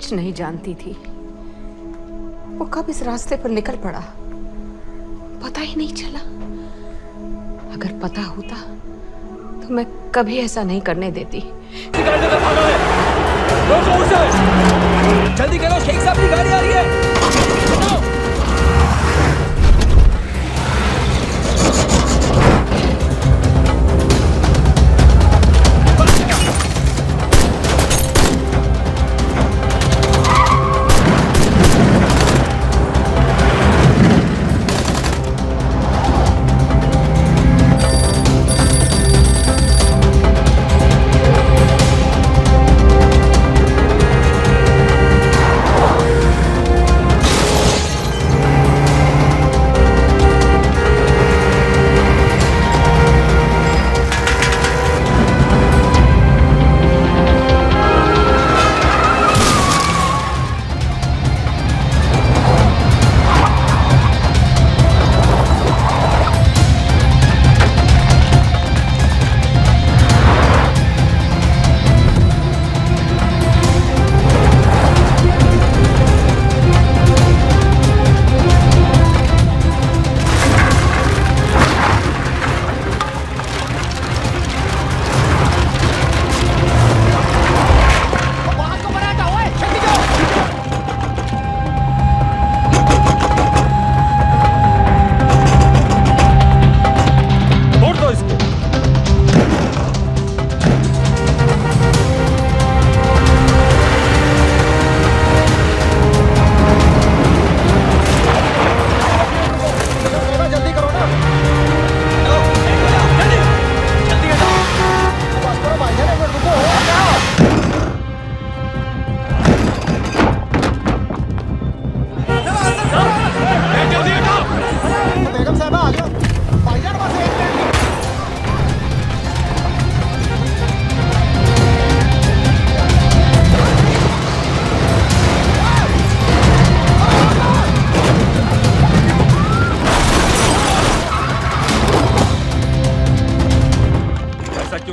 कुछ नहीं जानती थी। वो कब इस रास्ते पर निकल पड़ा पता ही नहीं चला। अगर पता होता तो मैं कभी ऐसा नहीं करने देती। जल्दी करो, शेख साहब की गाड़ी आ रही है।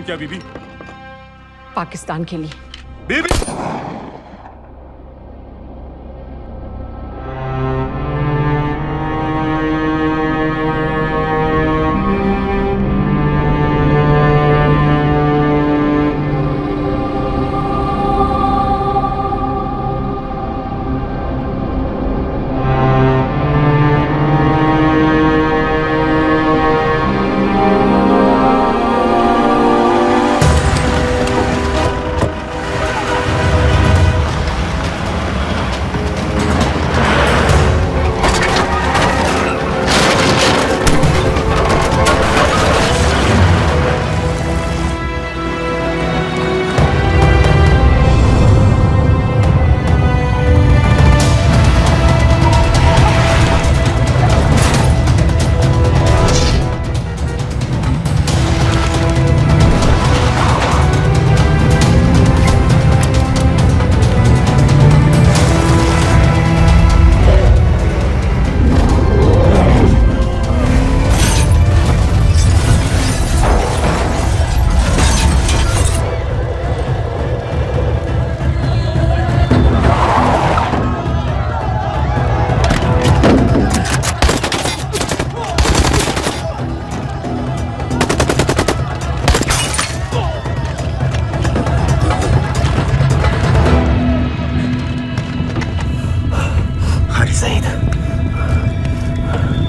क्या बीबी? पाकिस्तान के लिए। बीबी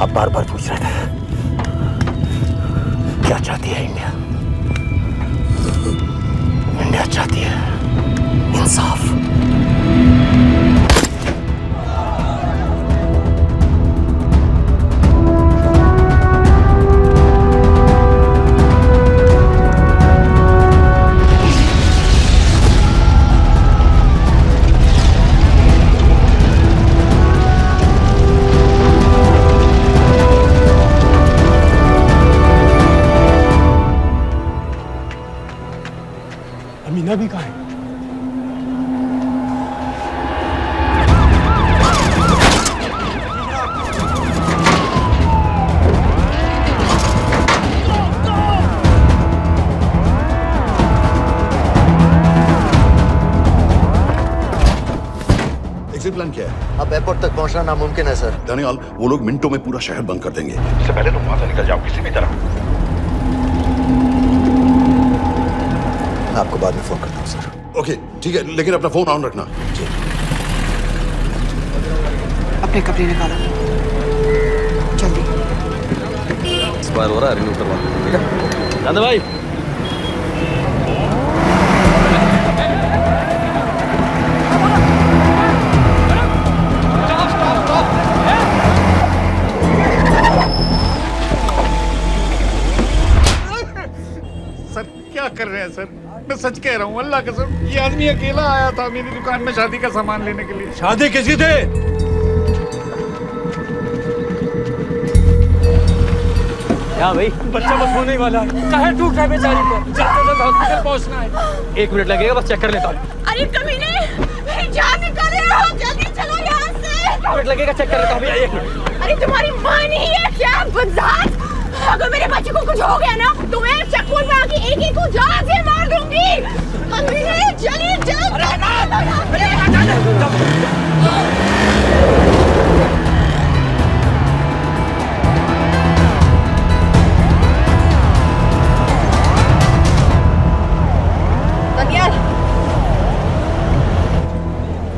अब बार बार पूछ रहा था क्या चाहती है इंडिया। इंडिया चाहती है इंसाफ। अमीना भी कहाँ है? अब एयरपोर्ट तक पहुंचना नामुमकिन है सर। दानियाल, वो लोग मिनटों में पूरा शहर बंद कर देंगे। इससे पहले तुम वहां से निकल जाओ किसी भी तरह। मैं आपको बाद में फोन करता हूँ सर। ओके ठीक है, लेकिन अपना फोन ऑन रखना। अपने कपड़े निकालो जल्दी। एक्सपायर हो रहा है, रिन्यू करवा लो। ठीक है दादा भाई। सर क्या कर रहे हैं सर? मैं सच कह रहा हूँ, अल्लाह कसम, ये आदमी अकेला आया था मेरी दुकान में शादी का सामान लेने के लिए। शादी किसी थे? क्या भाई, बच्चा बस होने वाला है। काहे टूट रहा है बेचारी पर? जाते जल्द हॉस्पिटल पहुंचना है। 1 मिनट लगेगा, बस चेक कर लेता हूँ। अरे कमीने, मेरी जान निकाल रहे हो, जल्दी चलो यहाँ से। 1 मिनट लगेगा, चेक कर लेता हूँ भैया, 1 मिनट। अरे तुम्हारी माँ नहीं है क्या बदजात? अगर मेरे बच्चे को कुछ हो गया ना तो मैं चक्कू में आके एक को जान से मार दूंगी। कमीने चलिए जल्द।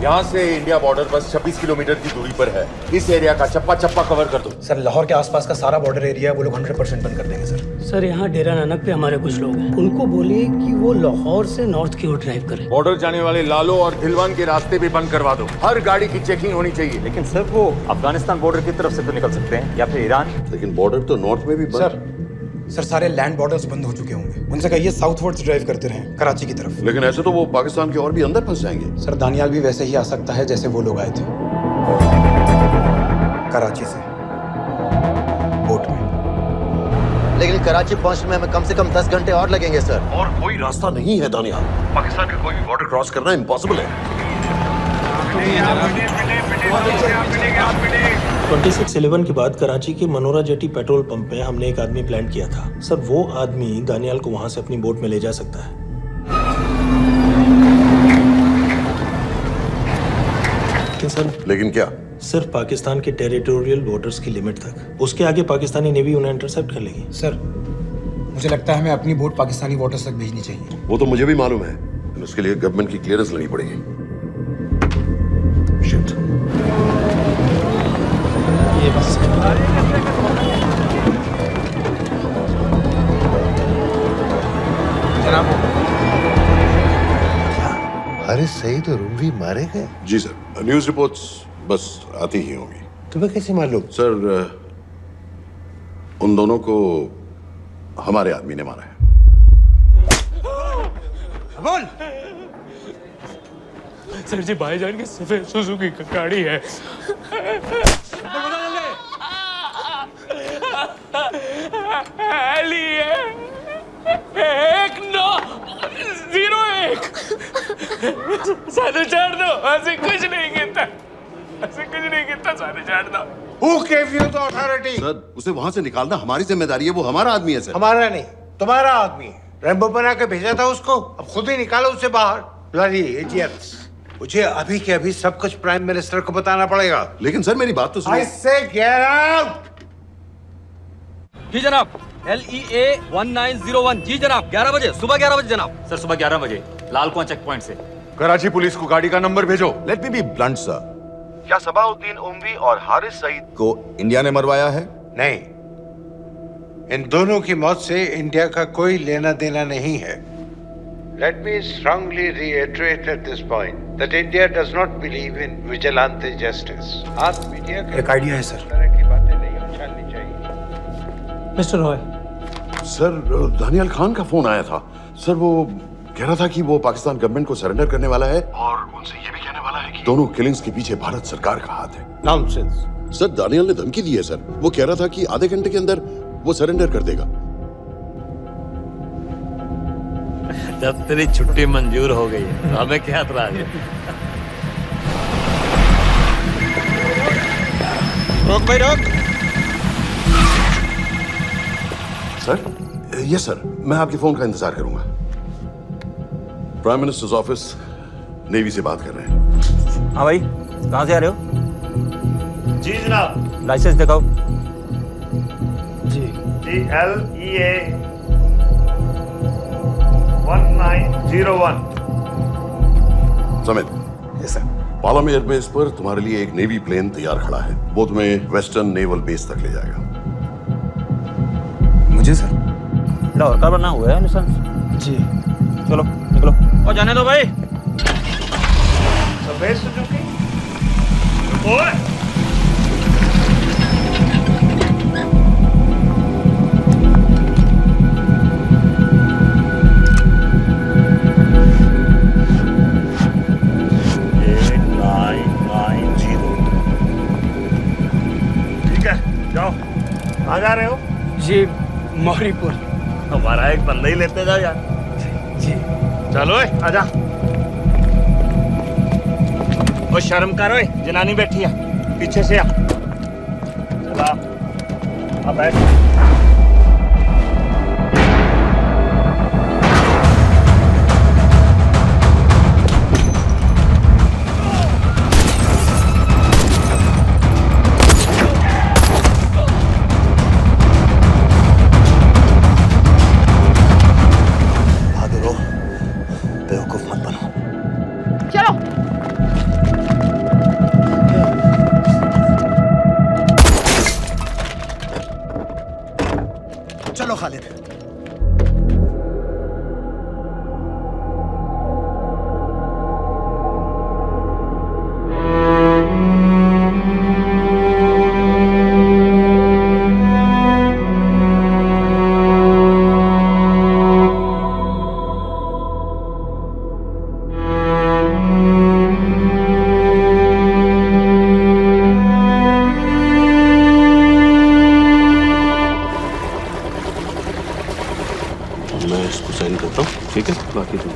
यहाँ से इंडिया बॉर्डर बस 26 किलोमीटर की दूरी पर है। इस एरिया का चप्पा चप्पा कवर कर दो। सर लाहौर के आसपास का सारा बॉर्डर एरिया वो लोग 100% बंद कर देंगे सर। सर यहाँ डेरा नानक पे हमारे कुछ लोग हैं, उनको बोलिए कि वो लाहौर से नॉर्थ की ओर ड्राइव करें। बॉर्डर जाने वाले लालो और दिलवान के रास्ते भी बंद करवा दो। हर गाड़ी की चेकिंग होनी चाहिए। लेकिन सर वो अफगानिस्तान बॉर्डर की तरफ से तो निकल सकते हैं या फिर ईरान। लेकिन बॉर्डर तो नॉर्थ में भी बंद। सर सारे लैंड बॉर्डर्स बंद हो चुके होंगे। उनसे कहिए साउथवर्ड्स ड्राइव करते रहें कराची की तरफ। लेकिन ऐसे तो वो पाकिस्तान के और भी अंदर फंस जाएंगे। सर दानियाल भी वैसे ही आ सकता है जैसे वो लोग आए थे, कराची से बोट में। लेकिन कराची पहुंचने में हमें कम से कम 10 घंटे और लगेंगे सर। और कोई रास्ता नहीं है दानियाल। पाकिस्तान का कोई भी बॉर्डर क्रॉस करना इम्पॉसिबल है। 26/11 के बाद कराची के मनोरा जेटी पेट्रोल पंप पे हमने एक आदमी प्लान किया था। सर वो आदमी दानियाल को वहां से अपनी बोट में ले जा सकता है। लेकिन क्या? सिर्फ पाकिस्तान के टेरिटोरियल बॉर्डर्स की लिमिट तक। उसके आगे पाकिस्तानी नेवी उन्हें इंटरसेप्ट कर लेगी। सर मुझे लगता है हमें अपनी बोट पाकिस्तानी वाटर्स तक भेजनी चाहिए। वो तो मुझे भी मालूम है, लेकिन उसके लिए गवर्नमेंट की क्लियरेंस लेनी पड़ेगी। शिट। ये बस अरे सईद और रूवी मारे गए? जी सर, न्यूज़ रिपोर्ट्स बस आती ही होंगी। तुम्हें कैसे मालूम? सर उन दोनों को हमारे आदमी ने मारा है। बोल। सर जी, भाईजान की सफेद सुजुकी की गाड़ी है। साढ़े चार दो, ऐसे कुछ नहीं गिनता, ऐसे कुछ नहीं गिनता, 4.5 दो। Who gave you the authority? Sir उसे वहां से निकालना हमारी जिम्मेदारी है। वो हमारा आदमी है सर। हमारा नहीं, तुम्हारा आदमी है। रेम्बो बना के भेजा था उसको, अब खुद ही निकालो उसे बाहर। Bloody idiots! मुझे अभी के अभी सब कुछ प्राइम मिनिस्टर को बताना पड़ेगा। लेकिन सर मेरी बात तो सुनो। I say get out! जी जनाब, LEA 1901। जी जनाब, 11 बजे, सुबह 11 बजे जनाब। सर सुबह 11 बजे लालकुआं चेक पॉइंट से। कराची पुलिस को गाड़ी का नंबर भेजो। Let me be blunt sir, क्या सबाउद्दीन उमवी और हारिस सईद को इंडिया ने मरवाया है? नहीं, इन दोनों की मौत से इंडिया का कोई लेना देना नहीं है। Let me strongly reiterate at this point that India does not believe in vigilante justice. आप मीडिया एक आइडिया है सर। इस तरह की बातें नहीं उछालनी चाहिए। मिस्टर रॉय, सर दानियाल खान का फोन आया था। सर वो कह रहा था कि वो पाकिस्तान गवर्नमेंट को सरेंडर करने वाला है और उनसे ये भी कहने वाला है कि दोनों किलिंग्स के पीछे भारत सरकार का हाथ है। Nonsense. सर दानियाल ने धमकी दी है सर। वो कह रहा था कि आधे घंटे के अंदर वो सरेंडर कर देगा। जब तेरी छुट्टी मंजूर हो गई है, हमें क्या एतराज है? रोक भाई रोक। सर यस सर, मैं आपके फोन का इंतजार करूंगा। प्राइम मिनिस्टर्स ऑफिस नेवी से बात कर रहे हैं। हाँ भाई, कहाँ से आ रहे हो? जी जनाब। लाइसेंस दिखाओ। जी LEA 1901। समित, यस सर। पालम एयरबेस पर तुम्हारे लिए एक नेवी प्लेन तैयार खड़ा है। वो तुम्हें वेस्टर्न नेवल बेस तक ले जाएगा। मुझे सर? लाहौर का बना हुआ है लाइसेंस। जी चलो निकलो और जाने दो भाई। सफेद सुजुकी। ओए जाओ। कहाँ जा रहे हो? जी मौरीपुर। हमारा एक बंदा ही लेते जाओ यार। जी चलो आजा। ओ शर्म करो, जनानी बैठी है पीछे से आ। चला अब बैठ। चलो। चलो खालिद। मैं इसको साइन करता हूँ, ठीक है? बाकी तुम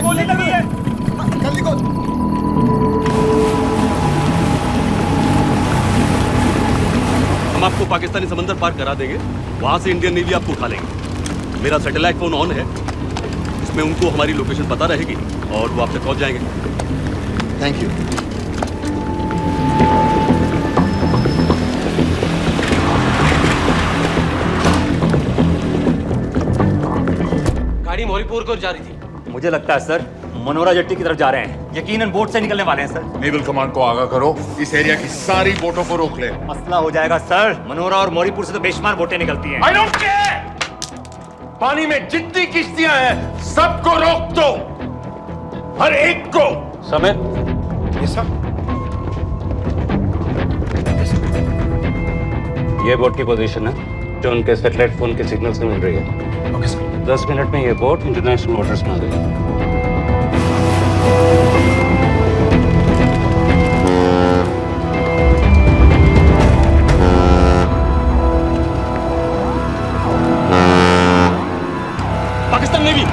गोली लगी है। जल्दी को। हम आपको पाकिस्तानी समंदर पार करा देंगे, वहां से इंडियन नेवी आपको उठा लेंगे। मेरा सैटेलाइट फोन ऑन है, इसमें उनको हमारी लोकेशन पता रहेगी और वो आप तक पहुंच जाएंगे। Thank you. गाड़ी मौरीपुर को जा रही थी। मुझे लगता है सर मनोरा जेट्टी की तरफ जा रहे हैं। यकीनन बोट से निकलने वाले हैं सर। नेवल कमांड को आगाह करो, इस एरिया की सारी बोटों को रोक ले। मसला हो जाएगा सर। मनोरा और मौरीपुर से तो बेशुमार बोटें निकलती हैं। I don't care! पानी में जितनी किश्तियां हैं सबको रोक दो, हर एक को। समित, यस सर। ये बोट की पोजीशन है जो उनके सैटेलाइट फोन के सिग्नल से मिल रही है। Okay sir. 10 मिनट में ये बोट इंटरनेशनल वाटर्स में आ गई। पाकिस्तान नेवी।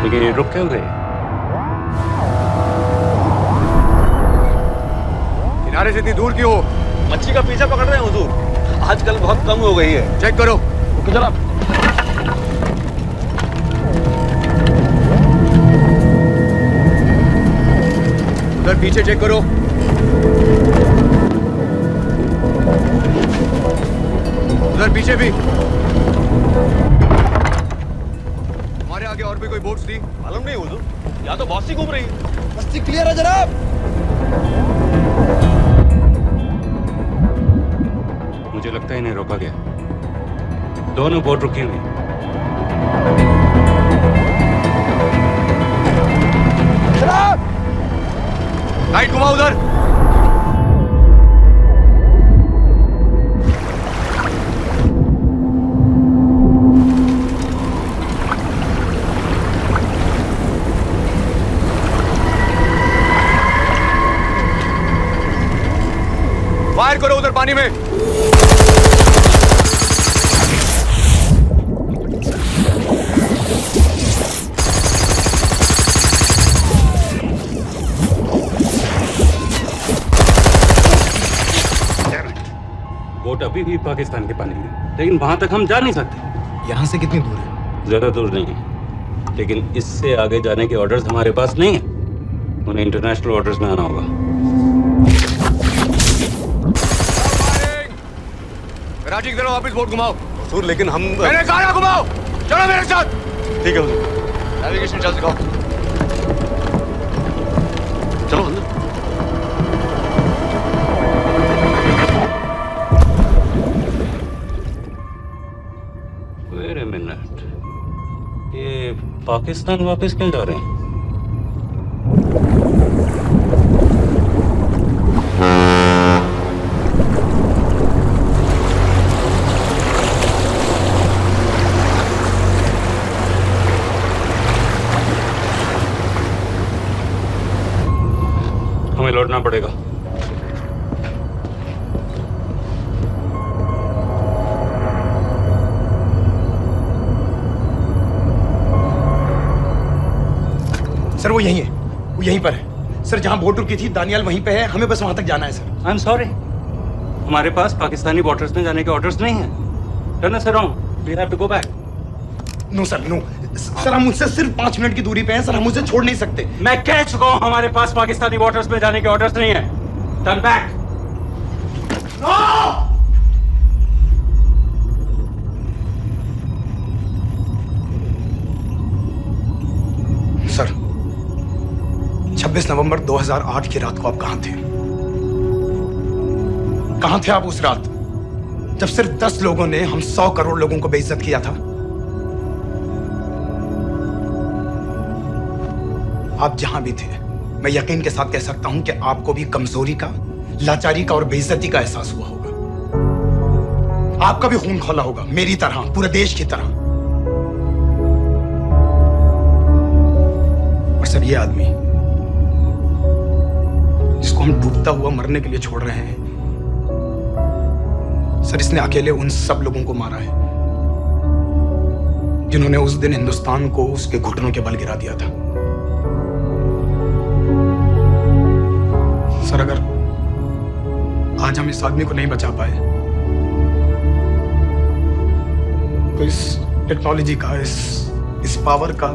लेकिन ये रुक क्यों गए? किनारे से इतनी दूर क्यों हो? मच्छी का पीछा पकड़ रहे हैं हुजूर। आजकल बहुत कम हो गई है। चेक करो। ओके जनाब। उधर पीछे चेक करो। उधर पीछे भी। हमारे आगे और भी कोई बोट्स थी? मालूम नहीं हुजूर, यहाँ तो बहुत सी घूम रही है। बस्ती क्लियर है जनाब। मुझे लगता है इन्हें रोका गया। दोनों बोट रुकी हुई। लाइट घुमा उधर। फायर करो उधर पानी में। बोट अभी भी पाकिस्तान के पानी में, लेकिन वहां तक हम जा नहीं सकते। यहाँ से कितनी दूर है? ज्यादा दूर नहीं है, लेकिन इससे आगे जाने के ऑर्डर्स हमारे पास नहीं है। उन्हें इंटरनेशनल ऑर्डर्स में आना होगा। राजी की तरह वापस बोट घुमाओ। हुजूर लेकिन हम मैंने कहा ना घुमाओ। चलो मेरे साथ। ठीक है हुजूर। नेविगेशन चल सिखाओ। चलो अंदर। Wait a minute. ये पाकिस्तान वापस क्यों जा रहे हैं? हमें लौटना पड़ेगा। सर वो यहीं है, वो यहीं पर है। सर जहां बोट रुकी थी दानियाल वहीं पे है, हमें बस वहां तक जाना है सर। आई एम सॉरी, हमारे पास पाकिस्तानी वाटर्स में जाने के ऑर्डर्स नहीं है। Turn us around, we have to go back. No sir, no sir, हम मुझसे सिर्फ 5 मिनट की दूरी पे हैं सर, हम मुझे छोड़ नहीं सकते। मैं कह चुका हूं हमारे पास पाकिस्तानी वाटर्स में जाने के ऑर्डर्स नहीं है। Turn back. सर 26 नवंबर 2008 की रात को आप कहां थे? कहां थे आप उस रात जब सिर्फ 10 लोगों ने हम 100 करोड़ लोगों को बेइज्जत किया था? आप जहां भी थे, मैं यकीन के साथ कह सकता हूं कि आपको भी कमजोरी का, लाचारी का और बेइज्जती का एहसास हुआ होगा। आपका भी खून खौला होगा, मेरी तरह, पूरे देश की तरह। और सर ये आदमी जिसको हम डूबता हुआ मरने के लिए छोड़ रहे हैं, सर इसने अकेले उन सब लोगों को मारा है जिन्होंने उस दिन हिंदुस्तान को उसके घुटनों के बल गिरा दिया था। सर अगर आज हम इस आदमी को नहीं बचा पाए तो इस टेक्नोलॉजी का, इस पावर का,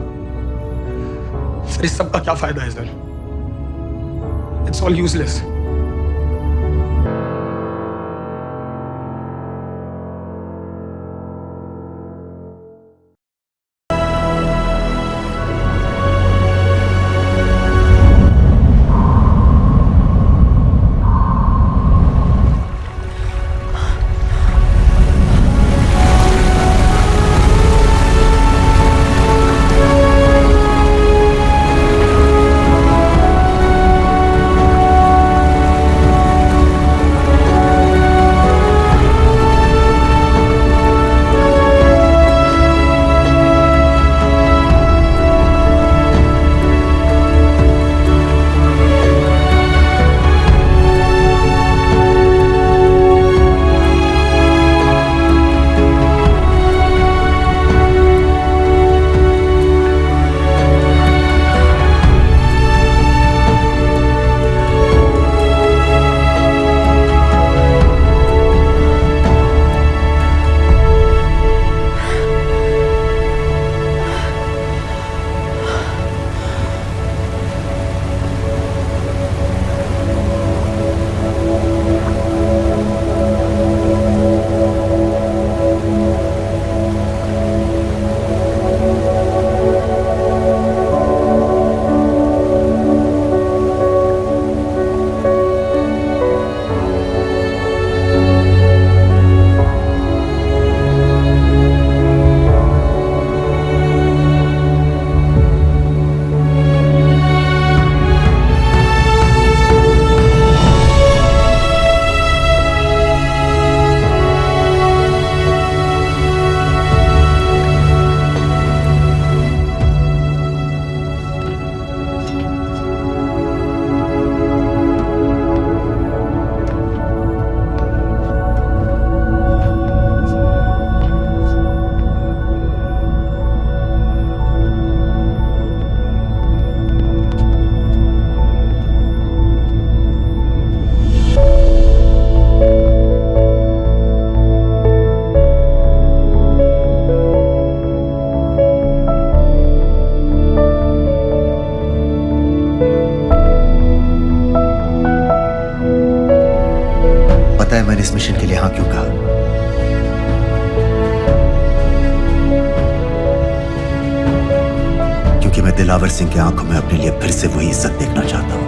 सर इस सब का क्या फायदा है सर? It's all useless. इस मिशन के लिए हाँ क्यों कहा? क्योंकि मैं दिलावर सिंह की आंखों में अपने लिए फिर से वही इज्जत देखना चाहता हूं।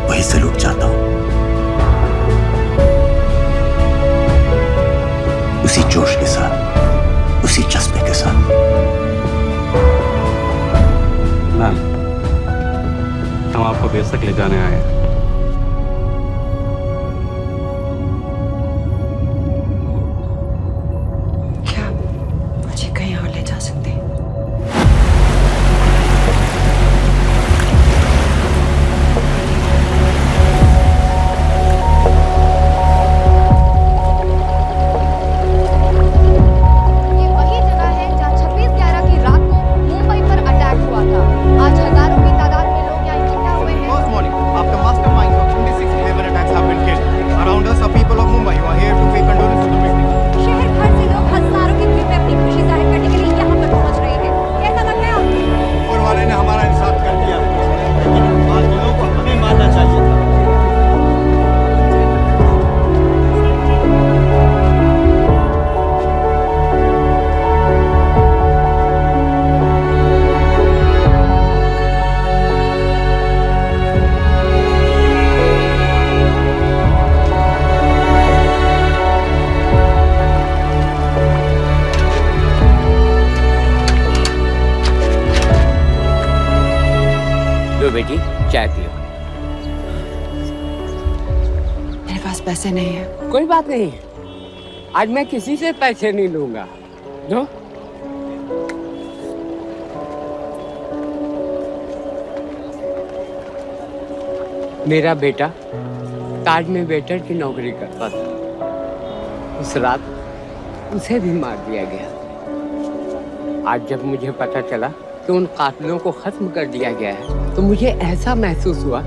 वही सलूट चाहता हूं। उसी जोश के साथ, उसी जज्बे के साथ। मैम, हम आपको बेस तक ले जाने आए हैं। क्या मुझे कहीं और ले जा सकते हैं? ये वही जगह है जहाँ 26/11 की रात को मुंबई पर अटैक हुआ था। आज हजारों की तादाद में लोग यहाँ इकट्ठा हुए हैं। First morning, after masterminds of 26/11 attacks have been killed, around us are people of Mumbai who are here to pay condolences to the victims. शहर भर से लोग हजारों की भीड़ में अपनी खुशी जाहिर करने के लिए यहाँ पर पहुँच रहे हैं। कैसा लग रहा है आपको? ऊपर वाले ने हमारा इंसाफ कर दिया, लेकिन बाकियों को हमें मानना चाहिए था। लो बेटी, चाय पियो। मेरे पास पैसे नहीं है। कोई बात नहीं, आज मैं किसी से पैसे नहीं लूंगा। लो। मेरा बेटा ताज में वेटर की नौकरी करता था। उस रात उसे भी मार दिया गया। आज जब मुझे पता चला कि उन कातिलों को खत्म कर दिया गया है, तो मुझे ऐसा महसूस हुआ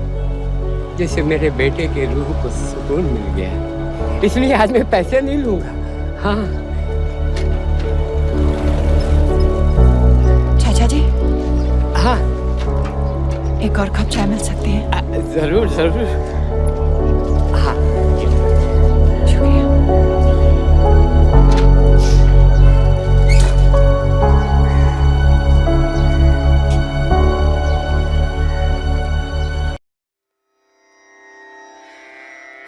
जैसे मेरे बेटे के रूह को सुकून मिल गया है। इसलिए आज मैं पैसे नहीं लूंगा। हाँ। चाचा जी। हाँ। एक और कप चाय मिल सकती है? जरूर जरूर। हाँ। शुक्रिया।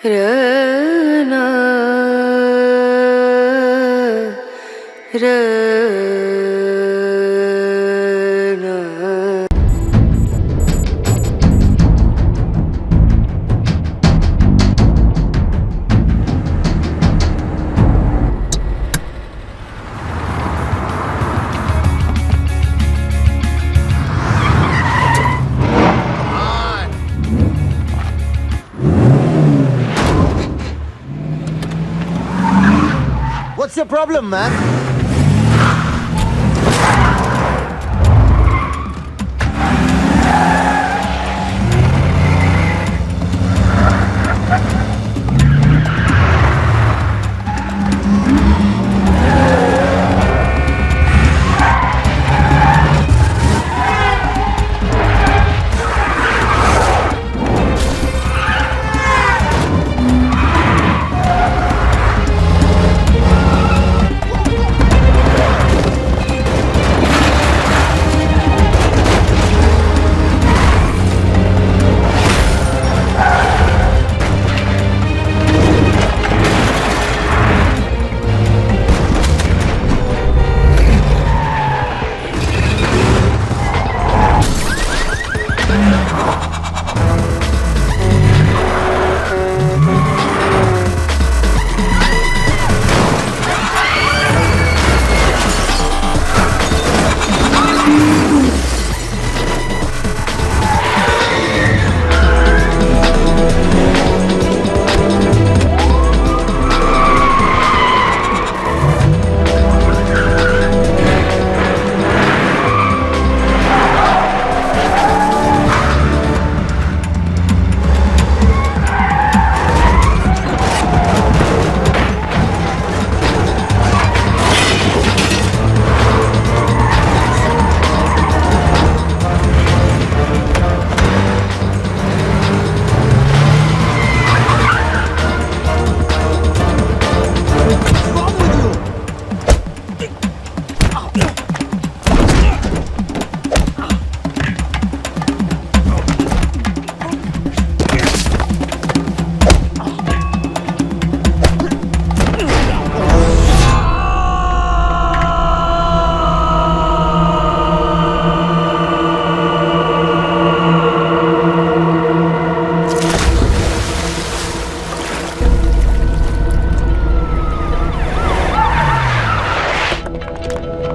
रना रना What's your problem, man?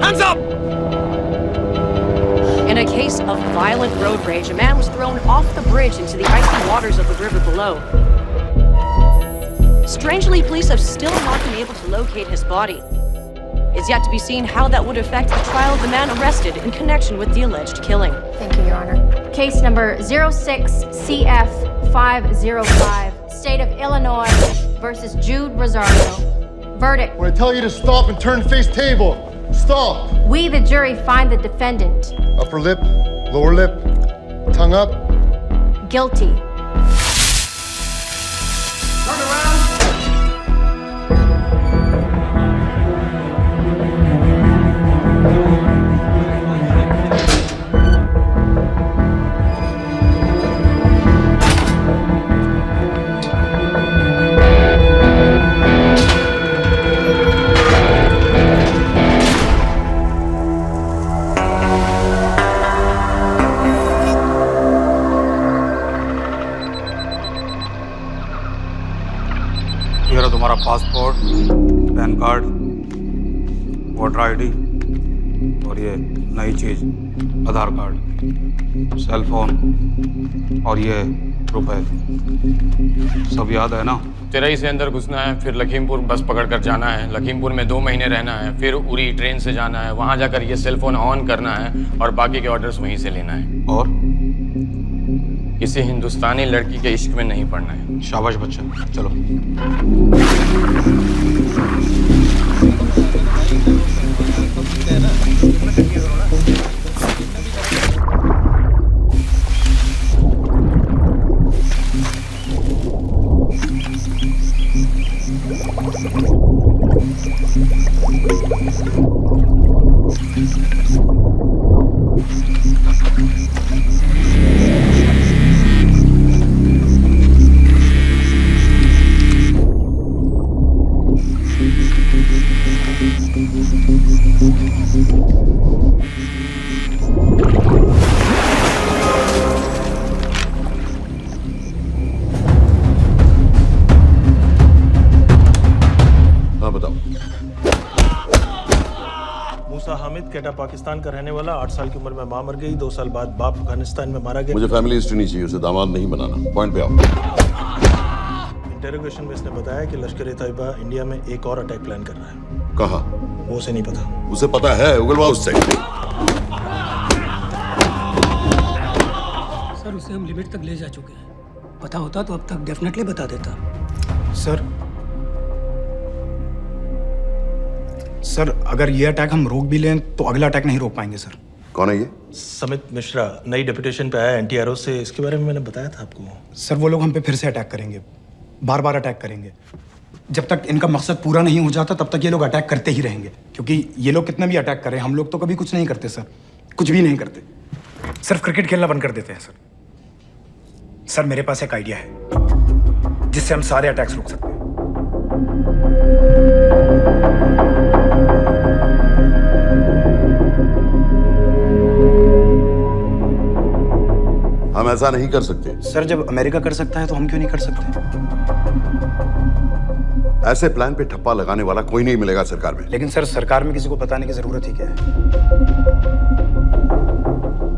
Hands up! In a case of violent road rage, a man was thrown off the bridge into the icy waters of the river below. Strangely, police have still not been able to locate his body. It's yet to be seen how that would affect the trial of the man arrested in connection with the alleged killing. Thank you, Your Honor. Case number 06-CF-505, State of Illinois versus Jude Rosario. Verdict. When I tell you to stop and turn face table, stop. We, the jury, find the defendant Upper lip, lower lip, tongue up. guilty. तुम्हारा passport, pan card, voter ID और ये नई चीज आधार card, cell phone और ये रुपए सब याद है ना? तेरई से अंदर घुसना है, फिर लखीमपुर बस पकड़कर जाना है, लखीमपुर में 2 महीने रहना है, फिर उरी ट्रेन से जाना है, वहां जाकर ये सेल फोन ऑन करना है और बाकी के ऑर्डर्स वहीं से लेना है। और किसी हिंदुस्तानी लड़की के इश्क में नहीं पड़ना है। शाबाश बच्चा, चलो। पाकिस्तान का रहने वाला, 8 साल की उम्र में मां मर गई, 2 साल बाद बाप अफगानिस्तान में मारा गया। मुझे फैमिली हिस्ट्री नहीं चाहिए, उसे दामाद नहीं बनाना। पॉइंट पे आओ। इंटरोगेशन में इसने बताया कि लश्कर ए तैयबा इंडिया में एक और अटैक प्लान कर रहा है। कहाँ? वो उसे नहीं पता। उसे पता है, उगलवा उससे। सर उसे हम लिमिट तक ले जा चुके हैं। पता होता तो अब तक डेफिनेटली बता देता। सर अगर ये अटैक हम रोक भी लें तो अगला अटैक नहीं रोक पाएंगे सर। कौन है ये? समित मिश्रा, नई डेपुटेशन पे आया एंटी-एरो से। इसके बारे में मैंने बताया था आपको। सर वो लोग हम पे फिर से अटैक करेंगे, बार बार अटैक करेंगे। जब तक इनका मकसद पूरा नहीं हो जाता तब तक ये लोग अटैक करते ही रहेंगे, क्योंकि ये लोग कितना भी अटैक करें हम लोग तो कभी कुछ नहीं करते सर, कुछ भी नहीं करते। सिर्फ क्रिकेट खेलना बंद कर देते हैं सर। सर मेरे पास एक आइडिया है जिससे हम सारे अटैक्स रोक सकते हैं। हम ऐसा नहीं कर सकते। सर जब अमेरिका कर सकता है तो हम क्यों नहीं कर सकते? ऐसे प्लान पे ठप्पा लगाने वाला कोई नहीं मिलेगा सरकार में। लेकिन सर सरकार में किसी को बताने की जरूरत ही क्या है?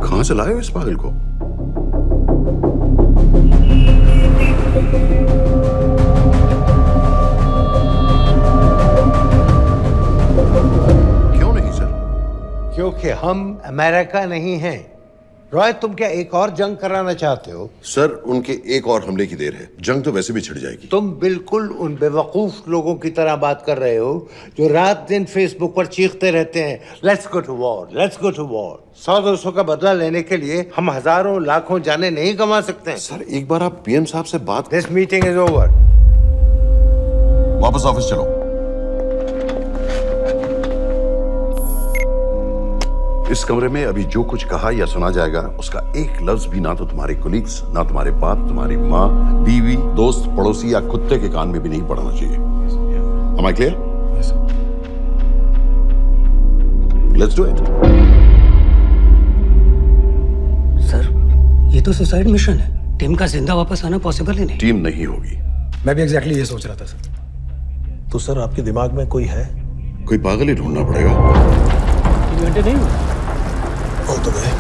कहां से लाए हो इस पागल को? क्यों नहीं सर? क्योंकि हम अमेरिका नहीं हैं। रॉय तुम क्या एक और जंग कराना चाहते हो? सर उनके एक और हमले की देर है, जंग तो वैसे भी छिड़ जाएगी। तुम बिल्कुल उन बेवकूफ लोगों की तरह बात कर रहे हो जो रात दिन फेसबुक पर चीखते रहते हैं let's go to war, let's go to war. 100-200 का बदला लेने के लिए हम हजारों लाखों जाने नहीं कमा सकते। सर एक बार आप पीएम साहब से बात। This meeting is over. वापस ऑफिस चलो। इस कमरे में अभी जो कुछ कहा या सुना जाएगा उसका एक लफ्ज भी ना तो तुम्हारे कोलीग्स, ना तुम्हारे बाप, तुम्हारी माँ, बीवी, दोस्त, पड़ोसी या कुत्ते के कान में भी नहीं पड़ना चाहिए। Am I clear? Yes, sir. Let's do it. Sir ये तो सुसाइड मिशन है। टीम का जिंदा वापस आना पॉसिबल ही नहीं। टीम नहीं होगी। मैं भी एग्जैक्टली ये सोच रहा था सर। तो सर आपके दिमाग में कोई है? कोई पागल ही ढूंढना पड़ेगा। बेटे नहीं हो? वो तो गए।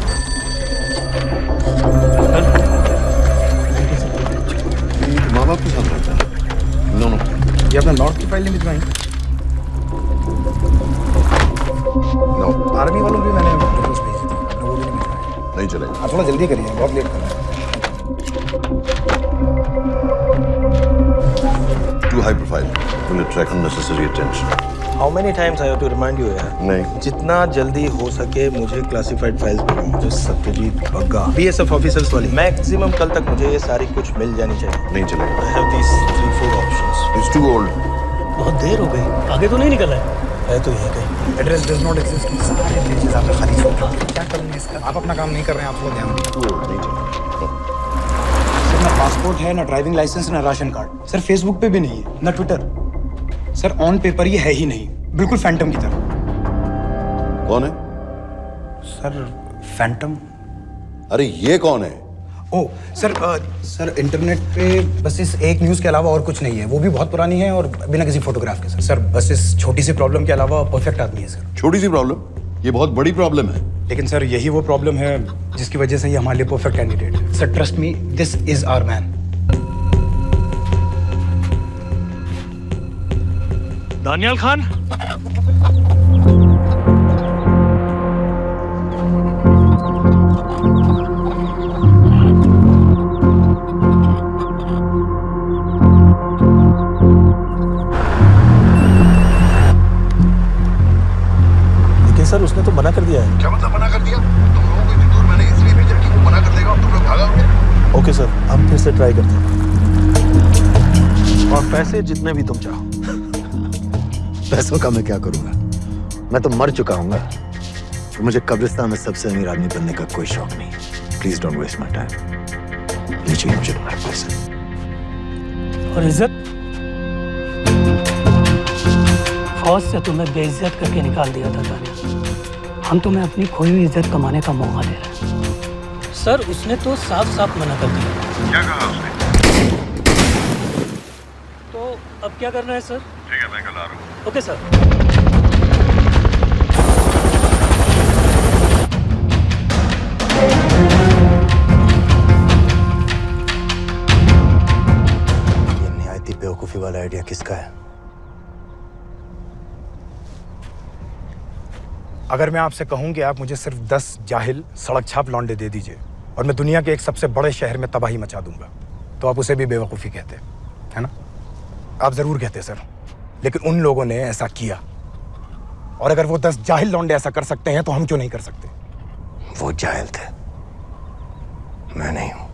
माँ बाप के साथ रहता है? नो ये अपना नॉर्थ की फाइल नहीं भिजवाई? नो। आर्मी वालों की मैंने रिक्वेस्ट भेजी थी, वो भी नहीं भिजवाई। नहीं चलेगा। आप थोड़ा जल्दी करिए, बहुत लेट कर रहे हैं। Too high profile. Will attract unnecessary attention. How many times I have to remind you यार? नहीं। जितना जल्दी हो सके मुझे क्लासिफाइड फाइल्स भेजो, जो सत्यजीत बग्गा BSF ऑफिसर्स वाली। मैक्सिमम कल तक मुझे ये सारी कुछ मिल जानी चाहिए। नहीं चलेगा। I have these 3-4 options. It's too old. बहुत देर हो गई, आगे तो नहीं निकला है तो यही कहीं। Address does not exist. सारे पेजेस आपने खाली छोड़ दिए। क्या करूँगा इसका? आप अपना काम नहीं कर रहे हैं, आप लोग ध्यान दीजिए। Too old, नहीं चलेगा। सर ना पासपोर्ट है, ना ड्राइविंग लाइसेंस, ना राशन कार्ड। सर फेसबुक पे भी नहीं है, ना ट्विटर। सर ऑन पेपर ये है ही नहीं, बिल्कुल फैंटम की तरह। कौन है? Sir Phantom. अरे ये कौन है? ओ सर सर इंटरनेट पे बस इस एक न्यूज़ के अलावा और कुछ नहीं है, वो भी बहुत पुरानी है और बिना किसी फोटोग्राफ के। सर बस इस छोटी सी प्रॉब्लम के अलावा परफेक्ट आदमी है सर। छोटी सी प्रॉब्लम? ये बहुत बड़ी प्रॉब्लम है। लेकिन सर यही वो प्रॉब्लम है जिसकी वजह से ये हमारे लिए परफेक्ट कैंडिडेट है। Sir trust me, this is our man. Daniyal Khan, लेकिन सर उसने तो मना कर दिया है। क्या मतलब मना कर दिया? तुम लोगों को इतनी दूर मैंने इसलिए भेजा कि वो मना कर देगा और तुम लोग भागोगे। ओके सर, हम फिर से ट्राई करते हैं। और पैसे जितने भी तुम चाहो। पैसों का मैं क्या करूंगा? मैं तो मर चुका हूँ। तो मुझे कब्रिस्तान में सबसे अमीर आदमी बनने का कोई शौक नहीं। Please don't waste my time. ये चाहिए मुझे तुम्हारे पैसे। और इज्जत? फौज से तुम्हें बेइज्जत करके निकाल दिया था दानियाल। हम तुम्हें अपनी खोई हुई इज्जत कमाने का मौका दे रहे हैं। सर उसने तो साफ साफ मना कर दिया। क्या कहा उसने? तो अब क्या करना है सर? ठीक है, मैं कल आ रहा हूँ। Okay sir. ये निहायती बेवकूफी वाला आइडिया किसका है? अगर मैं आपसे कहूं कि आप मुझे सिर्फ 10 जाहिल सड़क छाप लौंडे दे दीजिए और मैं दुनिया के एक सबसे बड़े शहर में तबाही मचा दूंगा, तो आप उसे भी बेवकूफ़ी कहते, है ना? आप ज़रूर कहते सर, लेकिन उन लोगों ने ऐसा किया। और अगर वो 10 जाहिल लौंडे ऐसा कर सकते हैं तो हम क्यों नहीं कर सकते? वो जाहिल थे, मैं नहीं हूं।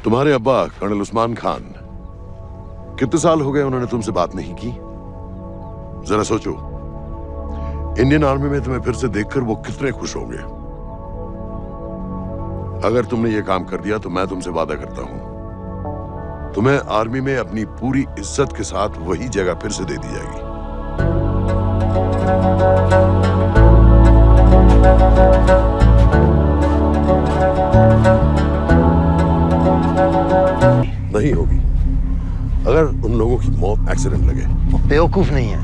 तुम्हारे अब्बा कर्नल उस्मान खान, कितने साल हो गए उन्होंने तुमसे बात नहीं की? जरा सोचो, इंडियन आर्मी में तुम्हें फिर से देखकर वो कितने खुश होंगे। अगर तुमने ये काम कर दिया तो मैं तुमसे वादा करता हूं, तुम्हें आर्मी में अपनी पूरी इज्जत के साथ वही जगह फिर से दे दी जाएगी। नहीं होगी। अगर उन लोगों की मौत एक्सीडेंट लगे। वो बेवकूफ नहीं है,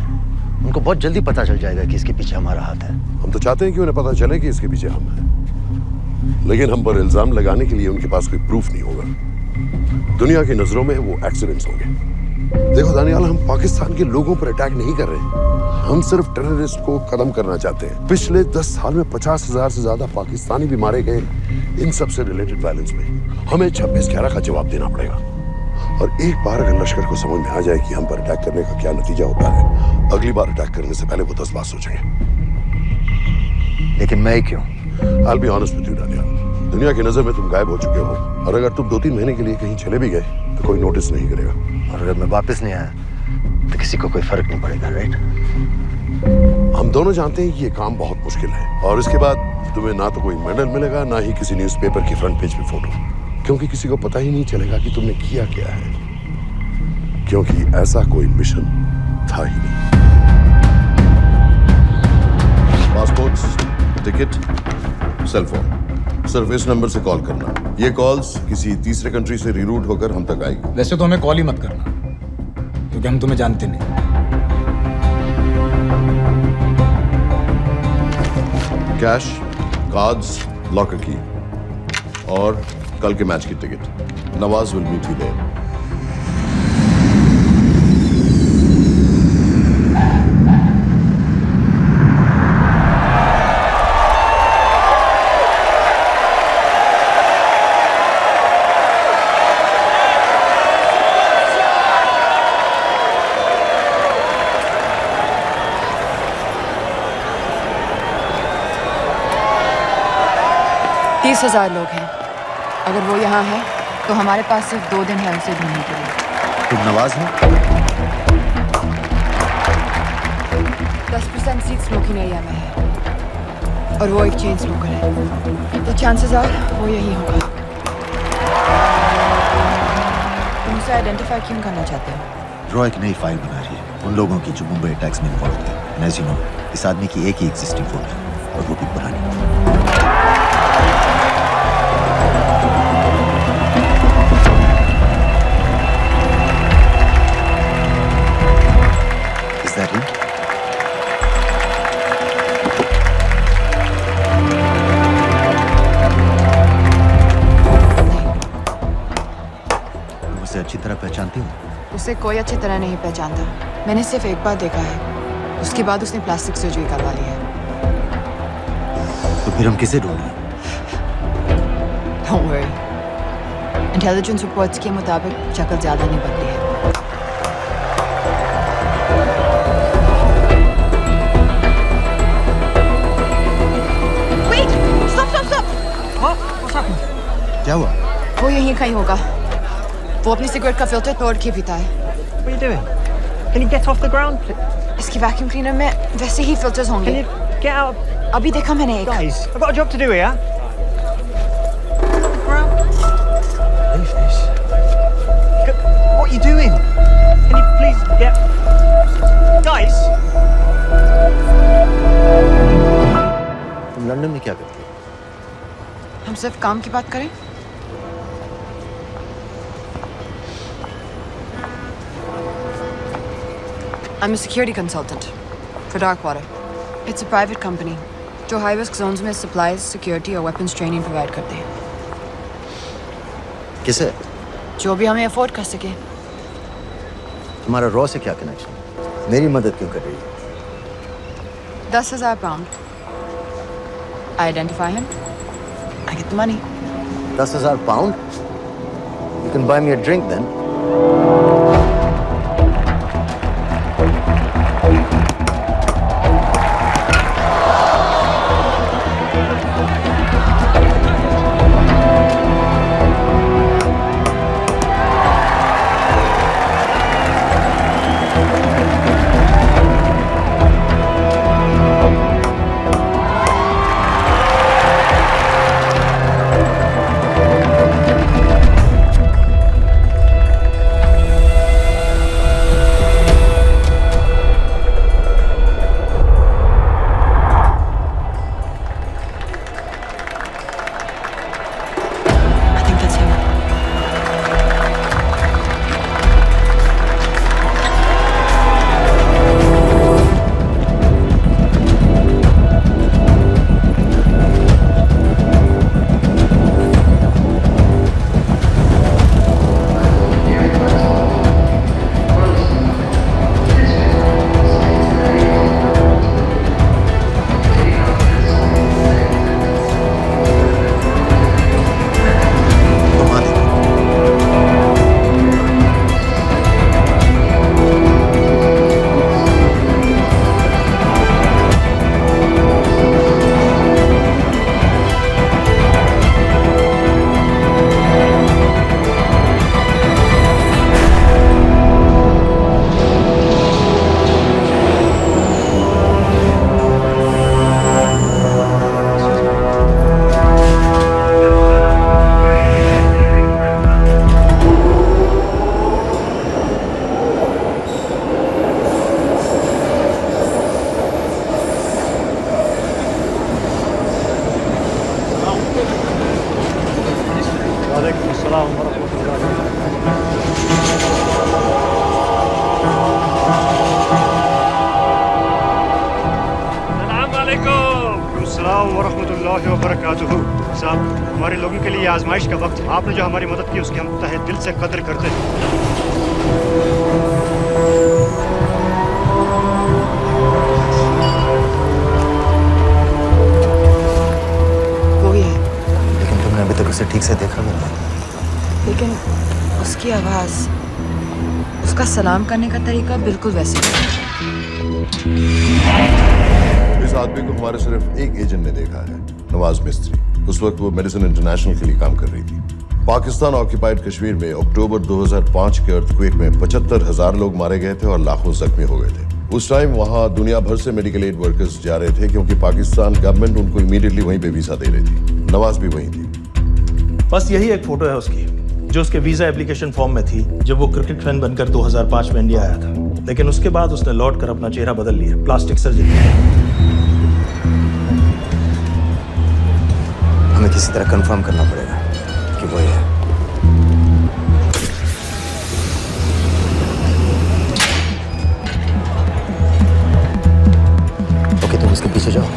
उनको बहुत जल्दी पता चल जाएगा कि इसके पीछे हमारा हाथ है। हम तो चाहते हैं कि उन्हें पता चले कि इसके पीछे हम हैं, लेकिन हम पर इल्जाम लगाने के लिए उनके पास कोई प्रूफ नहीं होगा। दुनिया की नजरों में वो एक्सीडेंट्स होंगे। देखो दानियाल, हम पाकिस्तान के लोगों पर अटैक नहीं कर रहे, हम सिर्फ टेररिस्ट को खत्म करना चाहते हैं। पिछले 10 साल में 50,000 से ज्यादा पाकिस्तानी भी मारे गए इन सब से रिलेटेड वायलेंस में। हमें 26/11 का जवाब देना पड़ेगा। और एक बार अगर लश्कर को समझ में आ जाए कि हम पर अटैक करने का क्या नतीजा होता है, अगली बार अटैक करने से पहले वो 10 बार सोचेंगे। लेकिन मैं क्यों? I'll be honest with you, Daniyal, दुनिया की नजर में तुम गायब हो चुके हो, और अगर तुम 2-3 महीने के लिए कहीं चले भी गए तो कोई नोटिस नहीं करेगा। और अगर मैं वापस नहीं आया तो किसी को कोई फर्क नहीं पड़ेगा, राइट? हम दोनों जानते हैं कि ये काम बहुत मुश्किल है, और इसके बाद तुम्हें ना तो कोई मेडल मिलेगा, ना ही किसी न्यूज़पेपर की फ्रंट पेज पे फोटो, क्योंकि किसी को पता ही नहीं चलेगा कि तुमने किया क्या है, क्योंकि ऐसा कोई मिशन था ही नहीं। पासपोर्ट्स, टिकट, सेलफोन, सिर्फ इस नंबर से कॉल करना। ये कॉल्स किसी तीसरे कंट्री से रीरूट होकर हम तक आएगी। वैसे तो हमें कॉल ही मत करना, क्योंकि हम तुम्हें जानते नहीं। कैश, कार्ड्स, लॉकर की और कल के मैच की ticket. Nawaz will meet you there. $30,000 लोग हैं। अगर वो यहाँ है तो हमारे पास सिर्फ 2 दिन है उसे ढूंढने के लिए। तुम नवाज हो? 10% सीट स्मोकिंग एरिया में है और वो एक चेन स्मोकर है, तो चांसेस आर वो यही होगा। तुम उसे आइडेंटिफाई क्यों करना चाहते हो? रॉ एक नई फाइल बना रही है उन लोगों की जो मुंबई अटैक्स में इन्वॉल्व थे। एज यू नो, इस आदमी की एक ही एग्जिस्टिंग फोटो है और वो भी पुरानी। Is that him? तुम उसे अच्छी तरह पहचानती हो? उसे कोई अच्छी तरह नहीं पहचानता। मैंने सिर्फ एक बार देखा है, उसके बाद उसने प्लास्टिक सर्जरी करवा ली है। तो फिर हम किसे ढूंढें? Don't worry. इंटेलिजेंस रिपोर्ट्स के मुताबिक शक्ल ज्यादा नहीं बदली है। Wait! Stop! क्या हुआ? वो यहीं कहीं होगा। वो अपनी सिगरेट का फिल्टर तोड़ के पीता है। What are you doing? Can you get off the ground, please? इसकी वैक्यूम क्लीनर में वैसे ही फिल्टर्स होंगे। Can you get out? अभी देखा मैंने एक। Guys, I've got a job to do here. Leave this. What are you doing? Can you please get... Guys! तुम London में क्या करती हो? हम सिर्फ काम की बात करें? I'm a security consultant for Darkwater. It's a private company जो high risk zones में supplies, security और weapons training provide करते हैं। किसे? जो भी हमें अफोर्ड कर सके। तुम्हारा रॉ से क्या कनेक्शन? मेरी मदद क्यों कर रही है? 10,000 pound. I identify him. I get the money. 10,000 pound? You can buy me a drink then. रहमतुल्लाहि व बरकातुहू। साहब, हमारे लोगों के लिए आजमाइश का वक्त है। आपने जो हमारी मदद की उसकी हम तहे दिल से कदर करते हैं। वही है, लेकिन तुमने अभी तक उसे ठीक से देखा भी नहीं। लेकिन उसकी आवाज, उसका सलाम करने का तरीका बिल्कुल वैसे ही है। इस आदमी को हमारे सिर्फ एक एजेंट ने देखा है, नवाज मिस्त्री। उस वक्त वो मेडिसिन इंटरनेशनल के लिए काम कर रही थी। पाकिस्तान ऑक्यूपाइड कश्मीर में अक्टूबर 2005 के अर्थक्वेक में 75,000 लोग मारे गए थे और लाखों जख्मी हो गए थे। उस टाइम वहां दुनिया भर से मेडिकल एड वर्कर्स जा रहे थे क्योंकि पाकिस्तान गवर्नमेंट उनको इमीडिएटली वहीं पे वीजा दे रही थी। नवाज भी वहीं थी। बस यही एक फोटो है उसकी, जो उसके वीजा एप्लीकेशन फॉर्म में थी जब वो क्रिकेट फैन बनकर 2005 में इंडिया आया था। लेकिन उसके बाद उसने लौट कर अपना चेहरा बदल लिया, प्लास्टिक सर्जरी। हमें किसी तरह कंफर्म करना पड़ेगा कि वो है। ओके, तुम उसके पीछे जाओ।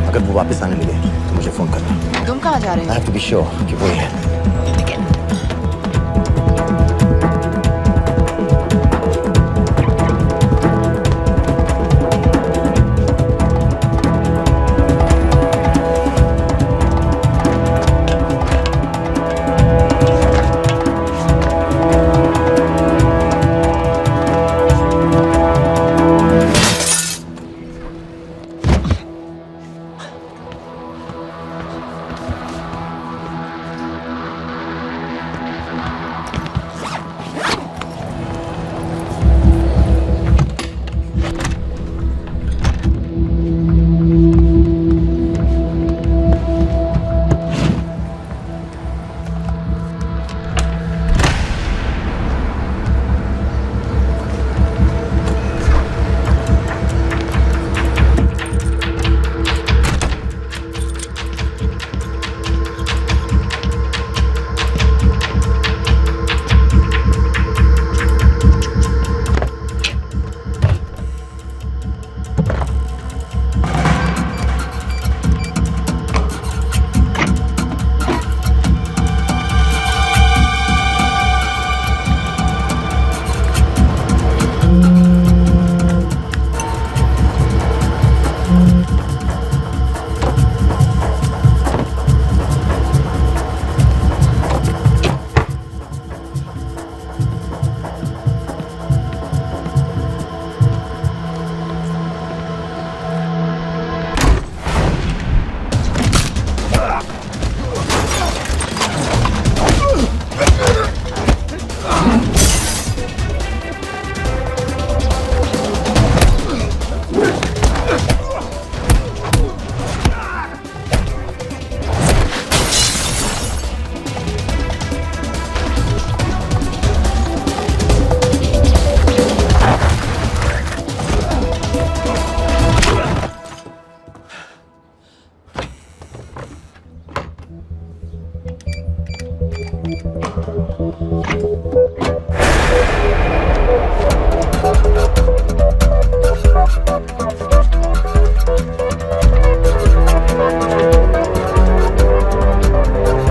अगर वो वापस आने लगे तो मुझे फोन करना। तुम कहाँ जा रहे हो? I have to be sure कि वो है।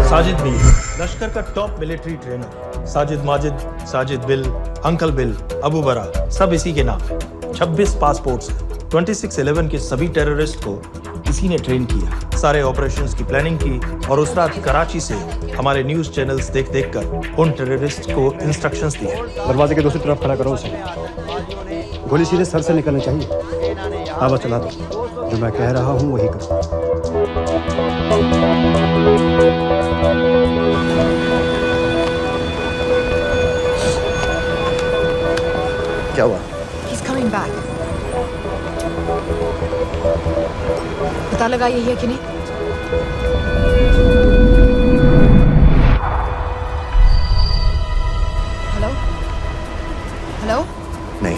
साजिद बिल, लश्कर का top military trainer. Sajid Majid, Sajid bill, uncle bill, Abu बरा, सब इसी के नाम है। 26 पासपोर्ट्स हैं। 26/11 के सभी टेररिस्ट को इसी ने ट्रेन किया। सारे ऑपरेशंस की प्लानिंग की और उस रात कराची से हमारे न्यूज चैनल्स देख देख कर उन टेररिस्ट को इंस्ट्रक्शंस दिए। दरवाजे के दूसरी तरफ खड़ा करो उसे। गोली सीधे सर से निकलनी चाहिए। आवाज चला दो, जो मैं कह रहा हूँ वही करो। क्या हुआ? He's coming back. पता लगा यही है कि नहीं? हेलो? हेलो? नहीं,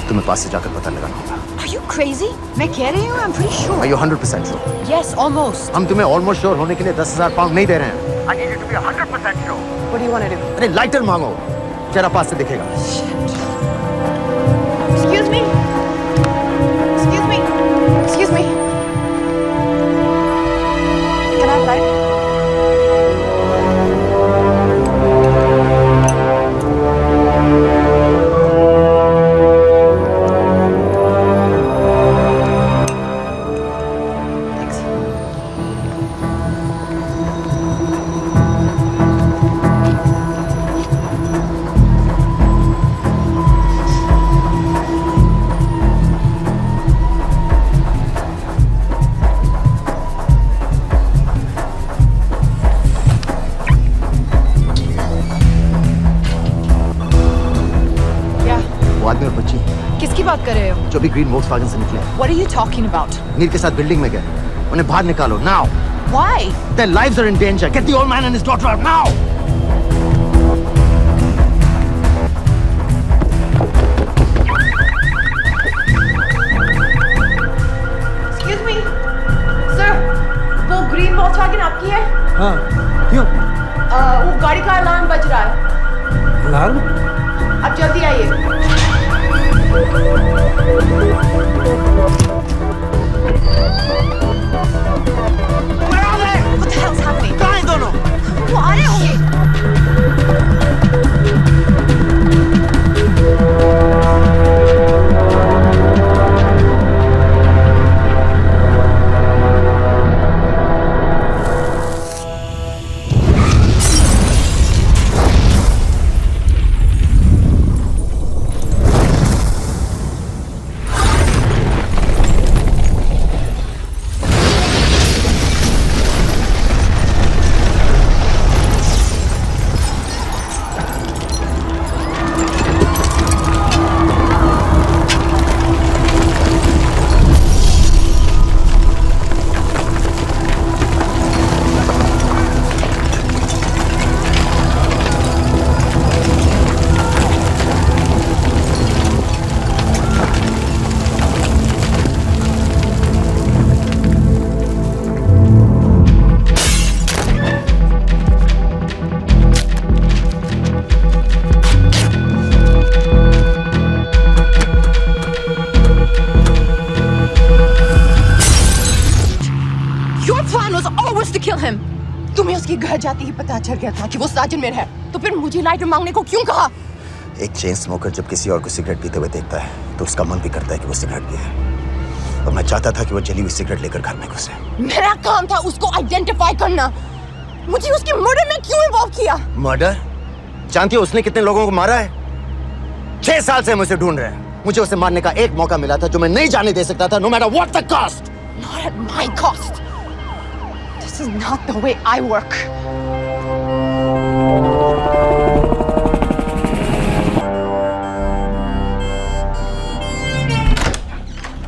तुम्हें पास से जाकर पता लगाना होगा। Are you crazy? मैं कह रही हूँ, I'm pretty sure. Are you 100% sure? Yes, almost. हम तुम्हें ऑलमोस्ट श्योर होने के लिए 10,000 पाउंड नहीं दे रहे हैं। I need you to be 100% sure. What do you want to do? अरे लाइटर मांगो, चेहरा पास से दिखेगा। Excuse me. Excuse me. Excuse me. आदमी और बच्ची। किसकी बात कर रहे हो? जो भी ग्रीन वोक्सवैगन से निकले। What are you talking about? Mir के साथ बिल्डिंग में गए। उन्हें बाहर निकालो now. Why? Their lives are in danger. Get the old man and his daughter out now. Excuse me, sir. वो ग्रीन वोक्सवैगन आपकी है? हाँ, क्यों? वो गाड़ी का अलार्म बज रहा है। अलार्म? आप जल्दी आइए। Where are they? What the hell's happening? कहाँ हैं दोनों? वो आ रहे होंगे। तुम्हें उसके घर जाते ही पता चल गया था कि वो साजन में है, तो फिर मुझे लाइटर मांगने को क्यों कहा? एक चेन स्मोकर जब किसी और को सिगरेट पीते हुए देखता है तो उसका मन भी करता है कि वो सिगरेट पिए। और मैं चाहता था कि वो जली हुई सिगरेट लेकर घर में घुसे। मेरा काम था उसको आइडेंटिफाई करना। मुझे उसके मर्डर में क्यों इन्वॉल्व किया? मर्डर? जानती हो उसने कितने लोगों को मारा है? 6 साल से हम उसे ढूंढ रहे हैं। मुझे उसे मारने का एक मौका मिला था जो मैं नहीं जाने दे सकता था, no matter what the cost. Not at my cost. This is not the way I work.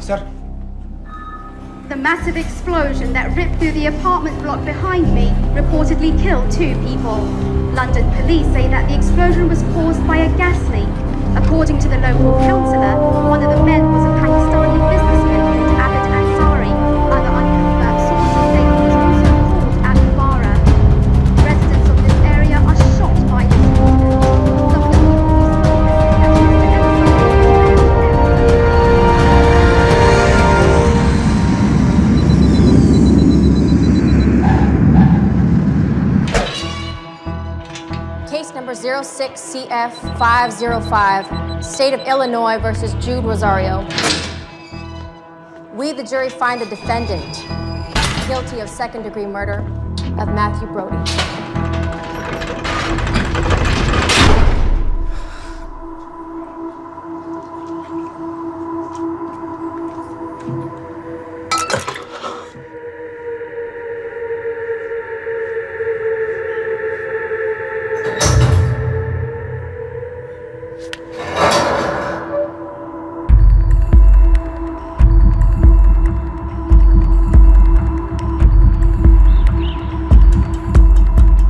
Sir. The massive explosion that ripped through the apartment block behind me reportedly killed 2 people. London police say that the explosion was caused by a gas leak. According to the local councillor, one of the men was a Pakistani businessman called Abid Ansari. Other unconfirmed sources say he was also called Abu Bara. Residents of this area are shocked by this incident. Some of the people who spoke to Case number 06CF505, State of Illinois versus Jude Rosario. We, the jury, find the defendant guilty of second-degree murder of Matthew Brody.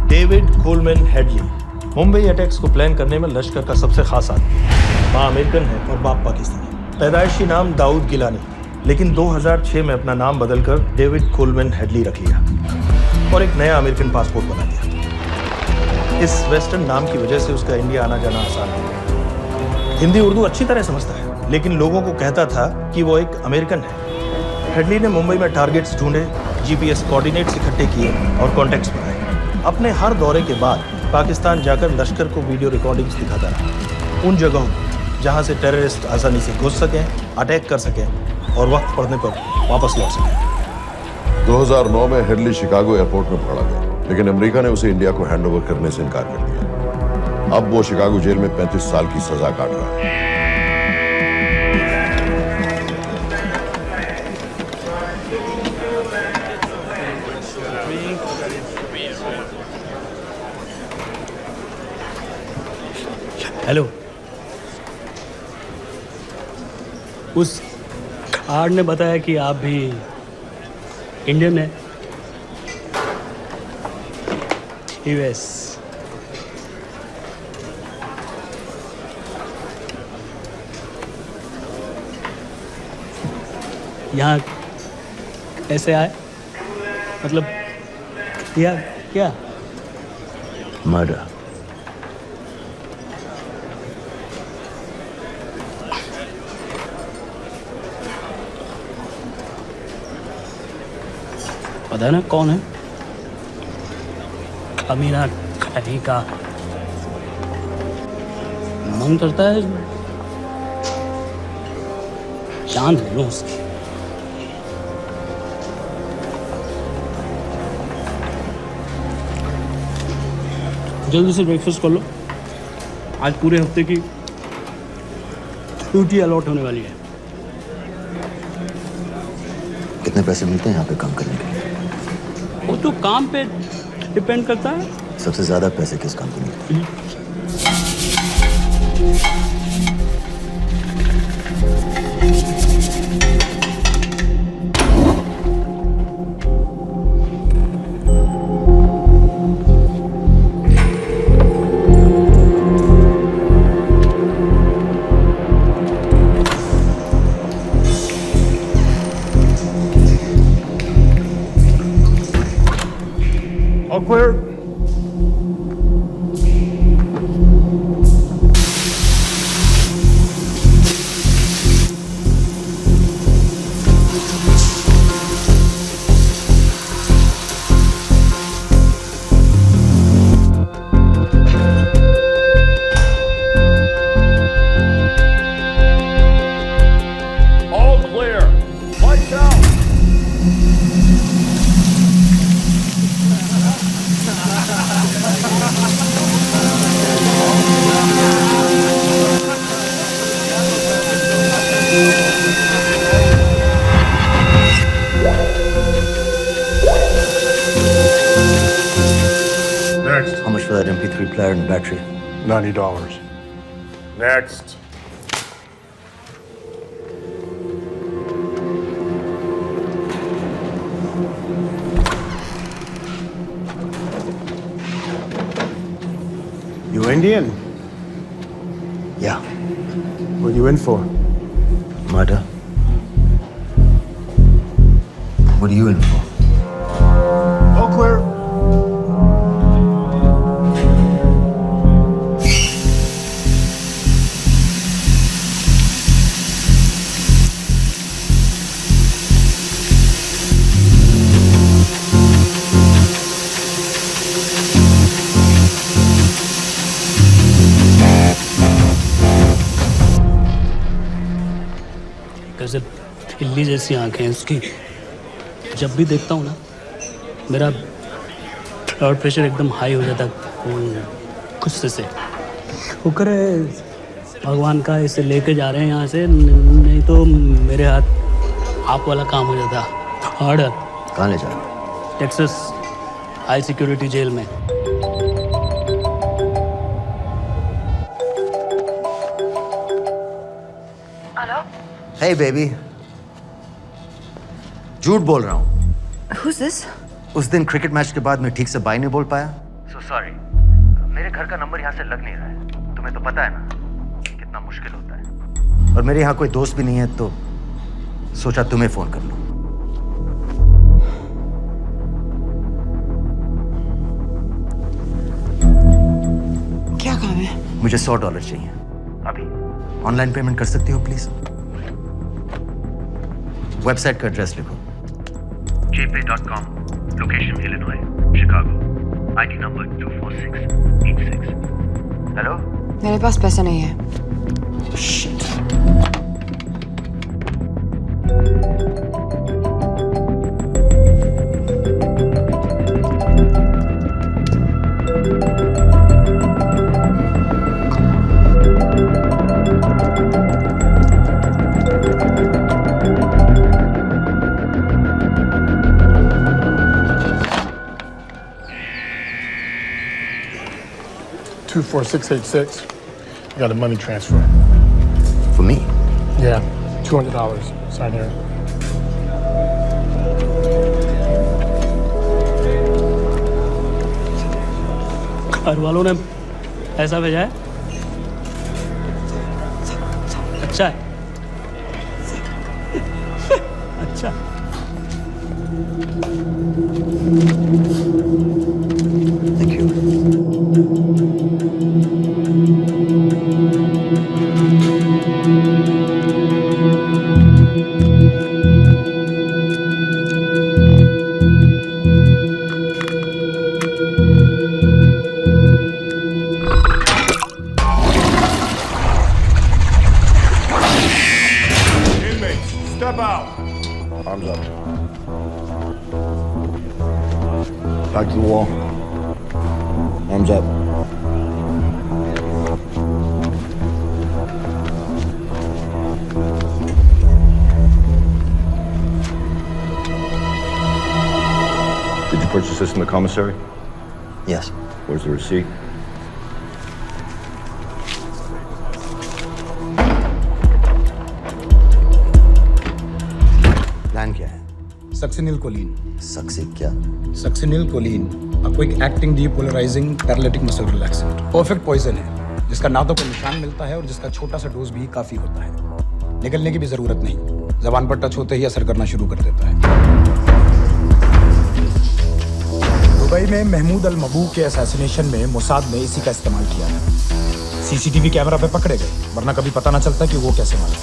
David Coleman Headley Mumbai attacks को plan करने में लश्कर का सबसे खास आदमी। माँ American है और बाप पाकिस्तानी। पैदाइशी नाम दाऊद गिलानी, लेकिन 2006 में अपना नाम बदलकर डेविड कोलमैन हेडली रख लिया और एक नया अमेरिकन पासपोर्ट बना दिया। इस वेस्टर्न नाम की वजह से उसका इंडिया आना जाना आसान है। हिंदी उर्दू अच्छी तरह समझता है, लेकिन लोगों को कहता था कि वो एक अमेरिकन है। हेडली ने मुंबई में टारगेट्स ढूंढे, जीपीएस कोऑर्डिनेट्स इकट्ठे किए और कॉन्टैक्ट्स बनाए। अपने हर दौरे के बाद पाकिस्तान जाकर लश्कर को वीडियो रिकॉर्डिंग्स दिखाता रहा, उन जगहों जहां से टेररिस्ट आसानी से घुस सकें, अटैक कर सकें और वक्त पड़ने पर वापस लौट सकें। 2009 में हेडली शिकागो एयरपोर्ट में पकड़ा गया, लेकिन अमेरिका ने उसे इंडिया को हैंडओवर करने से इनकार कर दिया। अब वो शिकागो जेल में 35 साल की सजा काट रहा है। हेलो, उस कार्ड ने बताया कि आप भी इंडियन है। यूएस। यहाँ कैसे आए? मतलब क्या क्या? मर्डर। पता है ना कौन है? अमीना कहीं का। मन करता है जान ले लो उसकी। जल्दी से ब्रेकफास्ट कर लो, आज पूरे हफ्ते की ड्यूटी अलॉट होने वाली है। कितने पैसे मिलते हैं यहाँ पे काम करने के लिए? वो तो काम पे डिपेंड करता है। सबसे ज्यादा पैसे किस काम पे मिलते हैं? All clear? All clear. Lights out. Next. How much for that MP3 player and battery? $90. Next. You Indian? Yeah. What are you in for? Murder. What are you in for? All clear. कैसे बिल्ली जैसी आंखें हैं उसकी। जब भी देखता हूँ ना मेरा ब्लड प्रेशर एकदम हाई हो जाता गुस्से से। शुक्र है भगवान का इसे लेके जा रहे हैं यहाँ से, नहीं तो मेरे हाथ आप वाला काम हो जाता। ऑर्डर। कहाँ ले जा रहे हो? टेक्सास हाई सिक्योरिटी जेल में। Hey baby. झूठ बोल रहा हूँ। Who's this? उस दिन क्रिकेट मैच के बाद मैं ठीक से बाय नहीं बोल पाया। So sorry. मेरे घर का नंबर यहाँ से लग नहीं रहा है। तुम्हें तो पता है ना कितना मुश्किल होता है। और मेरे यहाँ कोई दोस्त भी नहीं है तो सोचा तुम्हें फोन कर लूं। क्या काम है? मुझे $100 चाहिए। अभी? ऑनलाइन पेमेंट कर सकती हो प्लीज? वेबसाइट का एड्रेस लिखो। jpay.com, location Illinois, Chicago, ID number 24686. Hello? मेरे पास पैसा नहीं है। Two 24686. I got a money transfer. For me? Yeah. $200. Sign here. घर वालों ने ऐसा भेजा है? अच्छा है। अच्छा। Thank you. Step out. Arms up. Back to the wall. Arms up. Did you purchase this in the commissary? Yes. Where's the receipt? Plan क्या है? Succinylcholine. सक्सी क्या? Succinylcholine, a quick acting depolarizing paralytic muscle relaxant। Perfect poison है जिसका ना तो कोई निशान मिलता है और जिसका छोटा सा डोज भी काफी होता है। निकलने की भी जरूरत नहीं, जबान पर टच होते ही असर करना शुरू कर देता है। दुबई में महमूद अल मबू के असैसिनेशन में मोसाद ने इसी का इस्तेमाल किया है। सीसीटीवी कैमरा पे पकड़े गए, वरना कभी पता ना चलता कि वो कैसे मारे।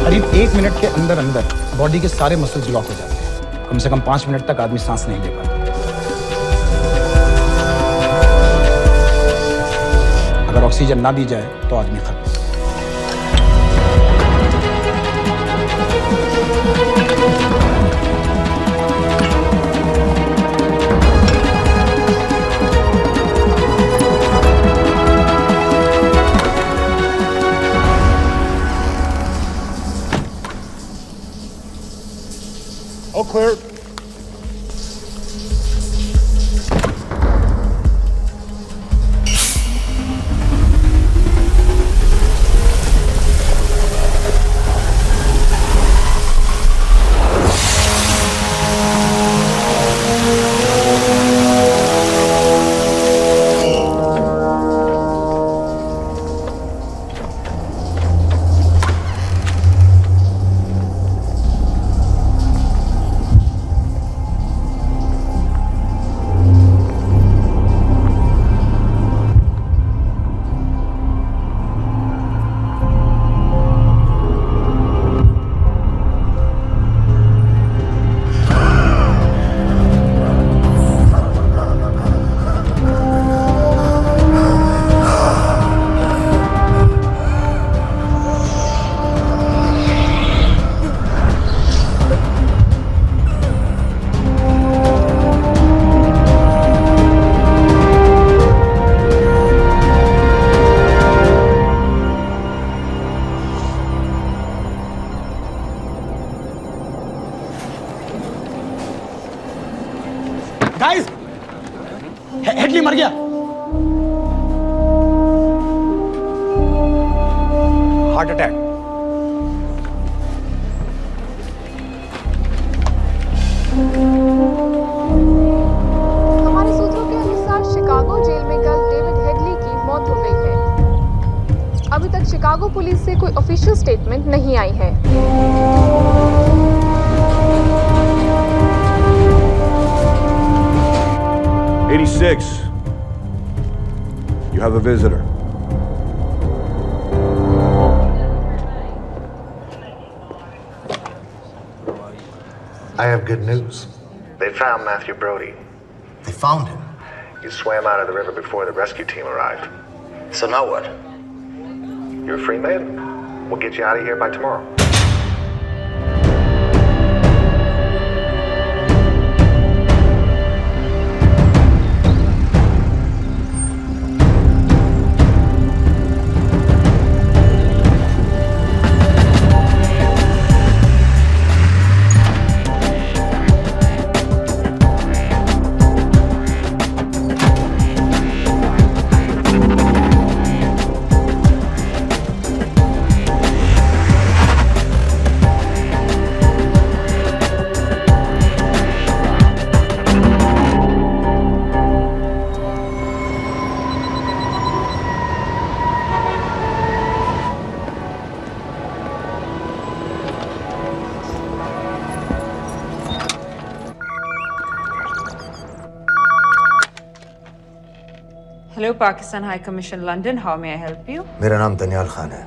करीब 1 मिनट के अंदर अंदर बॉडी के सारे मसल्स लॉक हो जाते हैं। कम से कम 5 मिनट तक आदमी सांस नहीं ले पाता। अगर ऑक्सीजन ना दी जाए तो आदमी खत्म। All clear. गाइस, हेडली मर गया। Heart attack. हमारे सूत्रों के अनुसार शिकागो जेल में कल डेविड हेडली की मौत हो गई है। अभी तक शिकागो पुलिस से कोई ऑफिशियल स्टेटमेंट नहीं आई है। 86. You have a visitor. I have good news. They found Matthew Brody. They found him? He swam out of the river before the rescue team arrived. So now what? You're a free man. We'll get you out of here by tomorrow. Hello, Pakistan High Commission, London. How may I help you? मेरा नाम दनियाल खान है।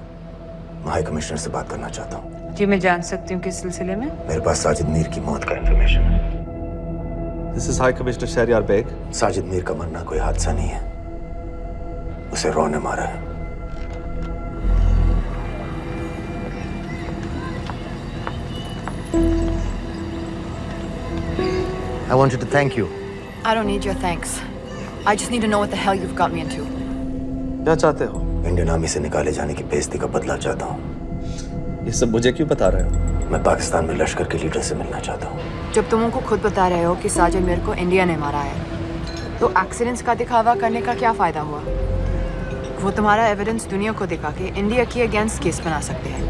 मैं high commissioner से बात करना चाहता हूँ। जी मैं जान सकती हूँ किस सिलसिले में? मेरे पास साजिद मीर की मौत का इंफॉर्मेशन है। This is High Commissioner Shahryar Beg. Sajid Mir का मरना कोई हादसा नहीं है, उसे रॉ ने मारा है। I wanted to thank you. I don't need your thanks. I just need to know what the hell you've got me into. क्या चाहते हो? इंडियन आर्मी से निकाले जाने की बेइज्जती का बदला चाहता हूँ। ये सब मुझे क्यों बता रहे हो? मैं पाकिस्तान में लश्कर के लीडर से मिलना चाहता हूँ। जब तुम उनको खुद बता रहे हो कि साजिद मीर को इंडिया ने मारा है, तो एक्सीडेंट्स का दिखावा करने का क्या फायदा हुआ? वो तुम्हारा एविडेंस दुनिया को दिखा के इंडिया के अगेंस्ट केस बना सकते हैं।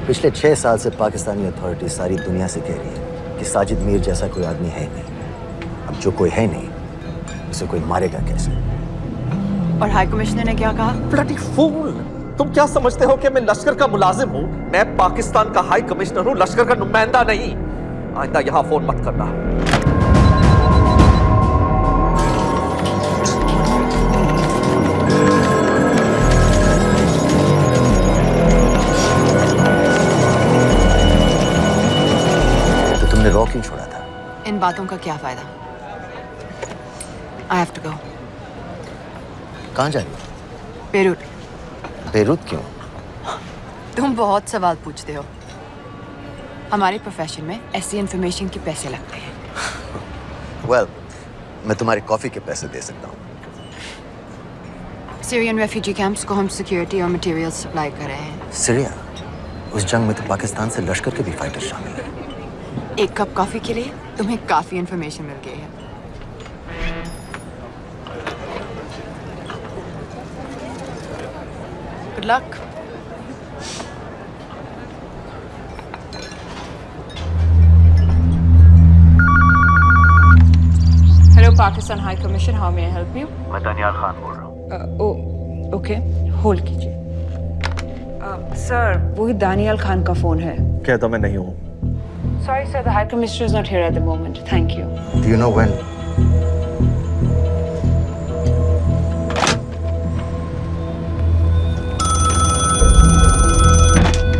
पिछले 6 साल से पाकिस्तानी अथॉरिटी सारी दुनिया से कह रही है कि साजिद मीर जैसा कोई आदमी है नहीं। अब जो कोई है नहीं, उसे कोई मारेगा कैसे? और हाई कमिश्नर ने क्या कहा? Bloody fool! तुम क्या समझते हो कि मैं लश्कर का मुलाजिम हूँ? मैं पाकिस्तान का हाई कमिश्नर हूँ, लश्कर का नुमाइंदा नहीं। आइंदा यहाँ फोन मत करना। तो तुमने रॉ क्यों छोड़ा था? इन बातों का क्या फायदा? I have to go. कहाँ जा रही हो? बेरूट। बेरूत क्यों? तुम बहुत सवाल पूछते हो। हमारे प्रोफेशन में ऐसी इन्फॉर्मेशन के पैसे लगते हैं। Well, मैं तुम्हारी कॉफी के पैसे दे सकता हूँ। सीरियन रेफ्यूजी कैंप्स को हम सिक्योरिटी और मटेरियल्स सप्लाई कर रहे हैं। सीरिया? उस जंग में तो पाकिस्तान से लश्कर के भी फाइटर शामिल हैं। एक कप कॉफी के लिए तुम्हें काफी इन्फॉर्मेशन मिल गई है। Good luck. Hello, Pakistan High Commission. How may I help you? मैं दनियाल खान बोल रहा हूँ। ओके, होल्ड कीजिए। सर, वही दानियाल खान का फोन है। कहता मैं नहीं हूँ। Sorry, sir. The High Commissioner is not here at the moment. Thank you. Do you know when?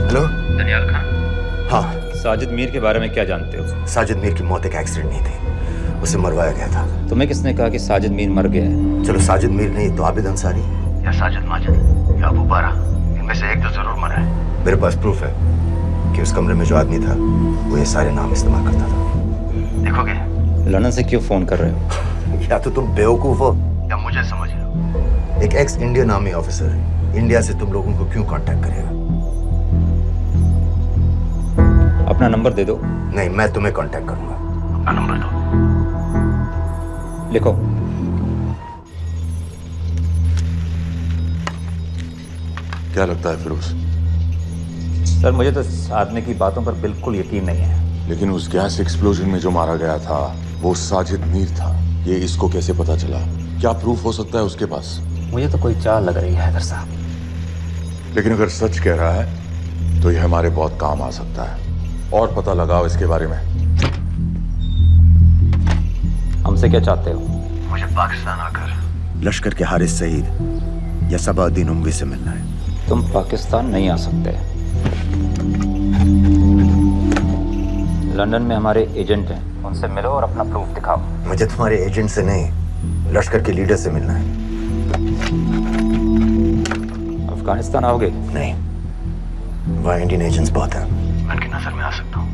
Hello? Daniyal Khan? हाँ। साजिद मीर के बारे में क्या जानते हो? साजिद मीर की मौत एक एक्सीडेंट नहीं थी, उसे मरवाया गया था। तुम्हें किसने कहा कि साजिद मीर मर गया है? चलो साजिद मीर नहीं तो आबिद अंसारी या साजिद माजिद या अबू बारा, इनमें से एक तो जरूर मरा है। मेरे पास प्रूफ है कि उस कमरे में जो आदमी था वो ये सारे नाम इस्तेमाल करता था। देखोगे? लंदन से क्यों फोन कर रहे हो? या तो तुम बेवकूफ हो या मुझे समझ लो। एक x Indian army officer India से तुम लोगों को क्यों कांटेक्ट करेगा? अपना नंबर दे दो। नहीं, मैं तुम्हें कांटेक्ट करूंगा। अपना नंबर दो। लिखो। क्या लगता है फिरोज? सर, मुझे तो इस आदमी की बातों पर बिल्कुल यकीन नहीं है। लेकिन उस गैस एक्सप्लोजन में जो मारा गया था वो साजिद मीर था। ये इसको कैसे पता चला? क्या प्रूफ हो सकता है उसके पास? मुझे तो कोई चाल लग रही है हैदर साहब। लेकिन अगर सच कह रहा है तो ये हमारे बहुत काम आ सकता है। और पता लगाओ इसके बारे में। हमसे क्या चाहते हो? मुझे पाकिस्तान आकर लश्कर के हारिस सईद या सबाउद्दीन उमवी से मिलना है। तुम पाकिस्तान नहीं आ सकते। लंदन में हमारे एजेंट हैं, उनसे मिलो और अपना प्रूफ दिखाओ। मुझे तुम्हारे एजेंट से नहीं, लश्कर के लीडर से मिलना है। अफगानिस्तान आओगे? नहीं, वहाँ इंडियन एजेंट्स बहुत हैं। मैं उनकी नजर में आ सकता हूँ।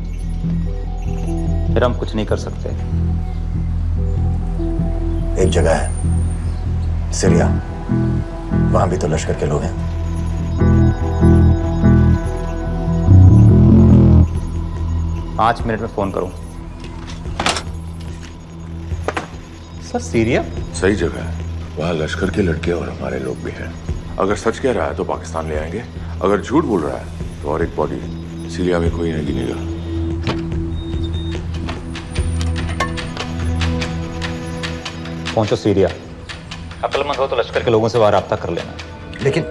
फिर हम कुछ नहीं कर सकते। एक जगह है सीरिया, वहां भी तो लश्कर के लोग हैं। पाँच मिनट में फोन करूं। सर, सीरिया सही जगह है। वहाँ लश्कर के लड़के और हमारे लोग भी हैं। अगर सच कह रहा है तो पाकिस्तान ले आएंगे, अगर झूठ बोल रहा है तो और एक बॉडी सीरिया में कोई नहीं गिनेगा। पहुंचो सीरिया। अक्लमंद हो तो लश्कर के लोगों से वहां राब्ता कर लेना। लेकिन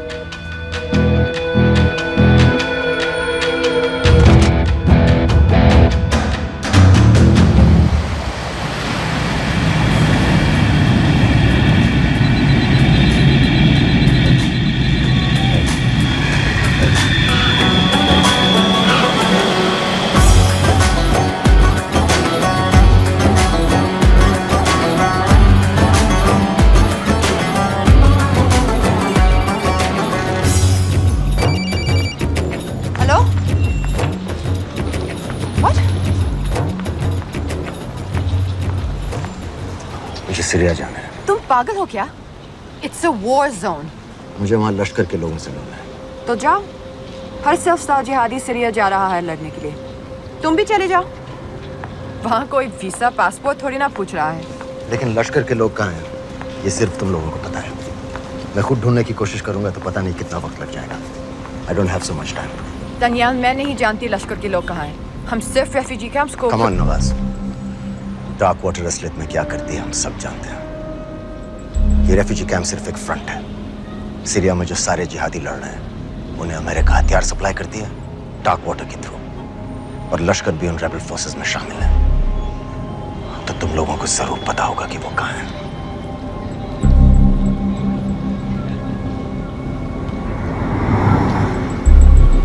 सीरिया जाना है। तुम पागल हो क्या? It's a war zone. मुझे वहाँ लश्कर के लोगों से मिलना है। तो जाओ। हर सफ़ जिहादी सीरिया जा रहा है लड़ने के लिए। तुम भी चले जाओ। वहाँ कोई वीसा पासपोर्ट थोड़ी ना पूछ रहा है। लेकिन लश्कर के लोग कहाँ हैं ये सिर्फ तुम लोगों को पता है। मैं खुद ढूंढने की कोशिश करूंगा तो पता नहीं कितना वक्त लग जाएगा। I don't have so much time. Daniyal, मैं नहीं जानती लश्कर के लोग कहाँ हैं। हम सिर्फ रेफ्यूजी कैंप्स को। Come on Nawaz, dark water असलियत में क्या करती है हम सब जानते हैं। ये रेफ्यूजी कैंप सिर्फ एक फ्रंट है। सीरिया में जो सारे जिहादी लड़ रहे हैं उन्हें अमेरिका हथियार सप्लाई करती है डार्क वाटर के थ्रू, और लश्कर भी उन रेबल फोर्सेस में शामिल है। तो तुम लोगों को जरूर पता होगा कि वो कहाँ है।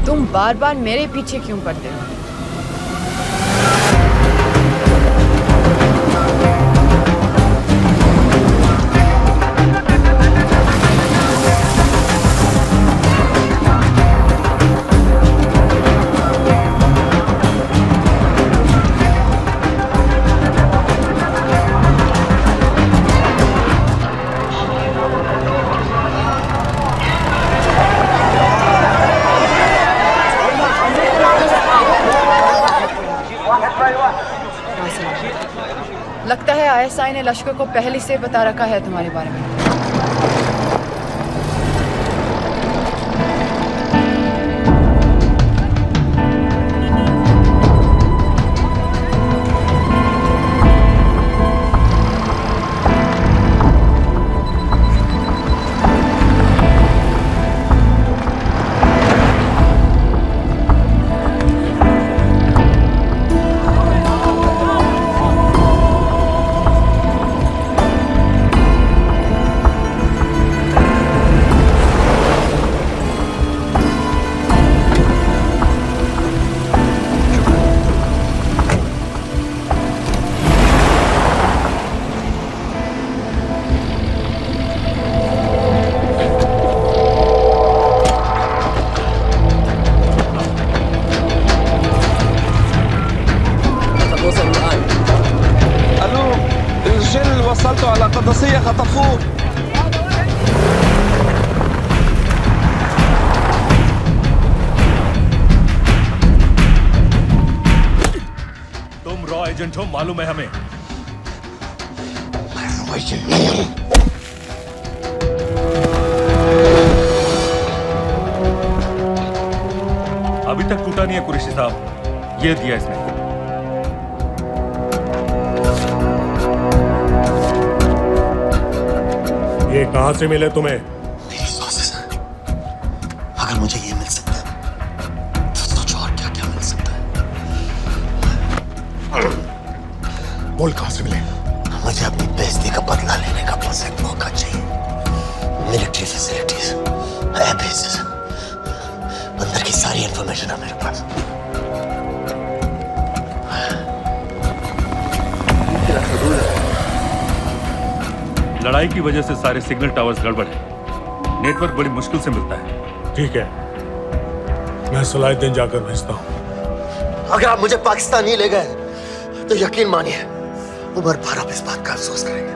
तुम बार बार मेरे पीछे क्यों पड़ते हो? लगता है आईएसआई ने लश्कर को पहले से बता रखा है तुम्हारे बारे में। तुम रॉ एजेंट हो, मालूम है हमें। अभी तक टूटा नहीं है कुरैशी साहब। ये दिया इसने। ये कहां से मिले तुम्हें? मेरी सॉसेस हैं। अगर मुझे ये मिल सकता है तो सोचो और क्या क्या मिल सकता है। बोल कहां से मिले? मुझे अपनी बेइज्जती का बदला लेने का बस एक मौका चाहिए। मिलिट्री फैसिलिटीज, एयर बेसेस, अंदर की सारी इंफॉर्मेशन है मेरे पास। लड़ाई की वजह से सारे सिग्नल टावर्स गड़बड़ है। नेटवर्क बड़ी मुश्किल से मिलता है। ठीक है, मैं सलाहुद्दीन जाकर भेजता हूं। अगर आप मुझे पाकिस्तान नहीं ले गए तो यकीन मानिए उम्र भर आप इस बात का अफसोस करेंगे।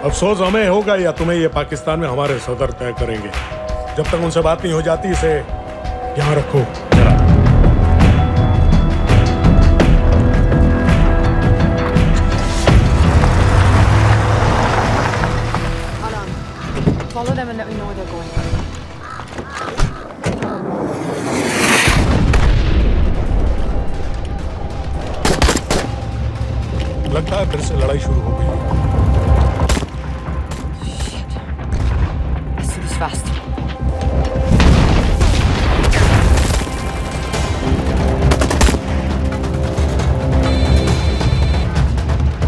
अफसोस हमें होगा या तुम्हें ये पाकिस्तान में हमारे सदर तय करेंगे। जब तक उनसे बात नहीं हो जाती इसे यहाँ रखो। Follow them and let me know where they're going. लगता है फिर से लड़ाई शुरू हो गई। Let's do this fast.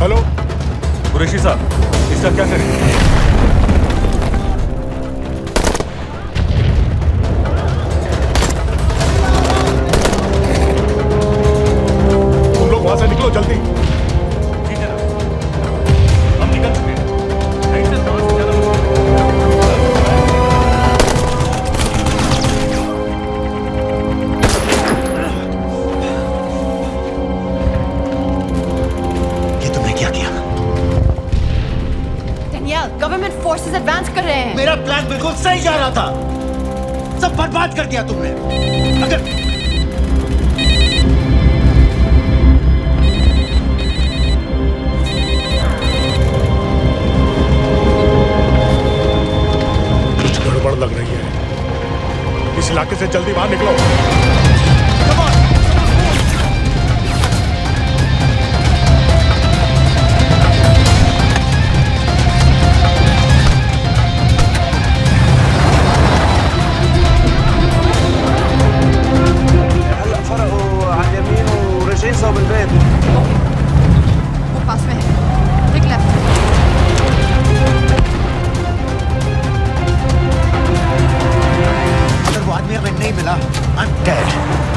Hello Qureshi साहब, इसका क्या करें? वहां से निकलो जल्दी। ठीक है, हम निकल चुके हैं। ये तुमने क्या किया? डैनियल, गवर्नमेंट फोर्सेस एडवांस कर रहे हैं। मेरा प्लान बिल्कुल सही जा रहा था, सब बर्बाद कर दिया तुमने। अगर कुछ गड़बड़ लग रही है, इस इलाके से जल्दी बाहर निकलो। वो पास में है। Take left. अगर वो आदमी हमें नहीं मिला, I'm dead.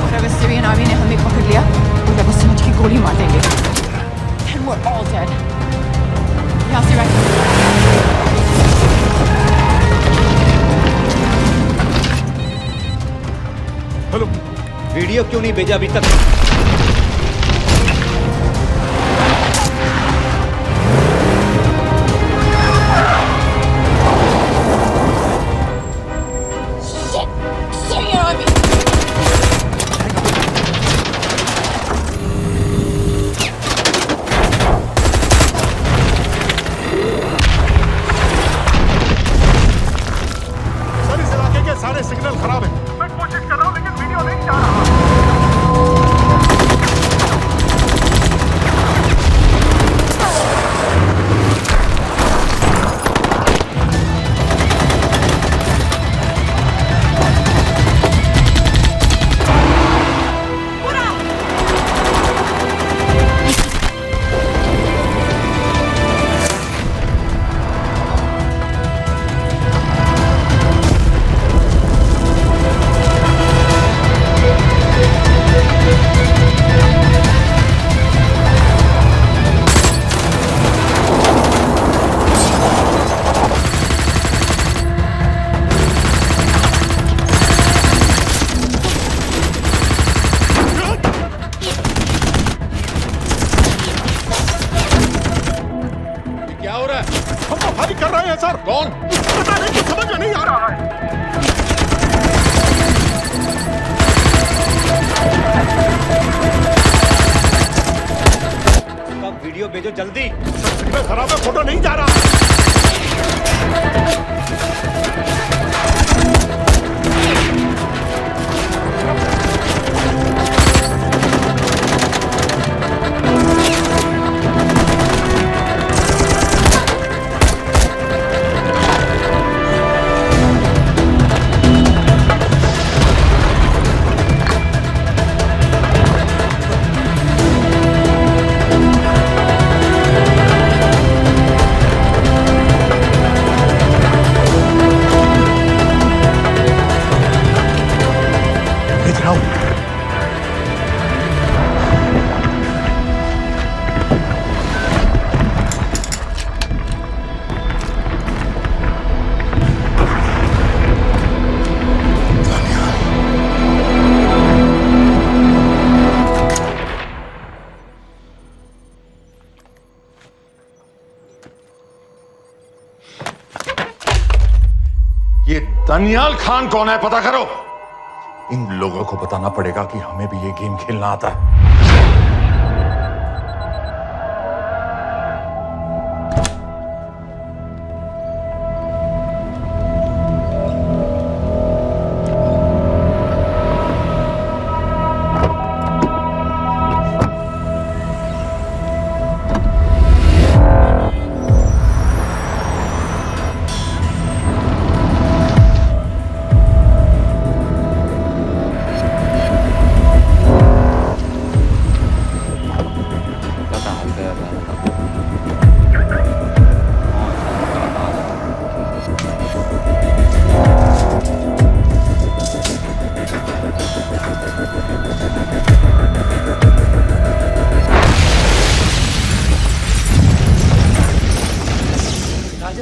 और अगर सीरियन आर्मी ने हमें पकड़ लिया तो वो समझ के गोली मार देंगे। And we're all dead. यहाँ से हेलो, वीडियो क्यों नहीं भेजा अभी तक? Syrian army. सर इस इलाके के सारे सिग्नल खराब हैं। मैं कोशिश कर रहा हूँ लेकिन वीडियो नहीं जा रहा। क्या हो रहा है? हम तो फायरिंग कर रहे हैं सर। कौन? पता नहीं, कुछ समझ में नहीं आ रहा है। वीडियो भेजो जल्दी। सर सिग्नल खराब है, फोटो नहीं जा रहा। ये दानियाल खान कौन है, पता करो। इन लोगों को बताना पड़ेगा कि हमें भी ये गेम खेलना आता है।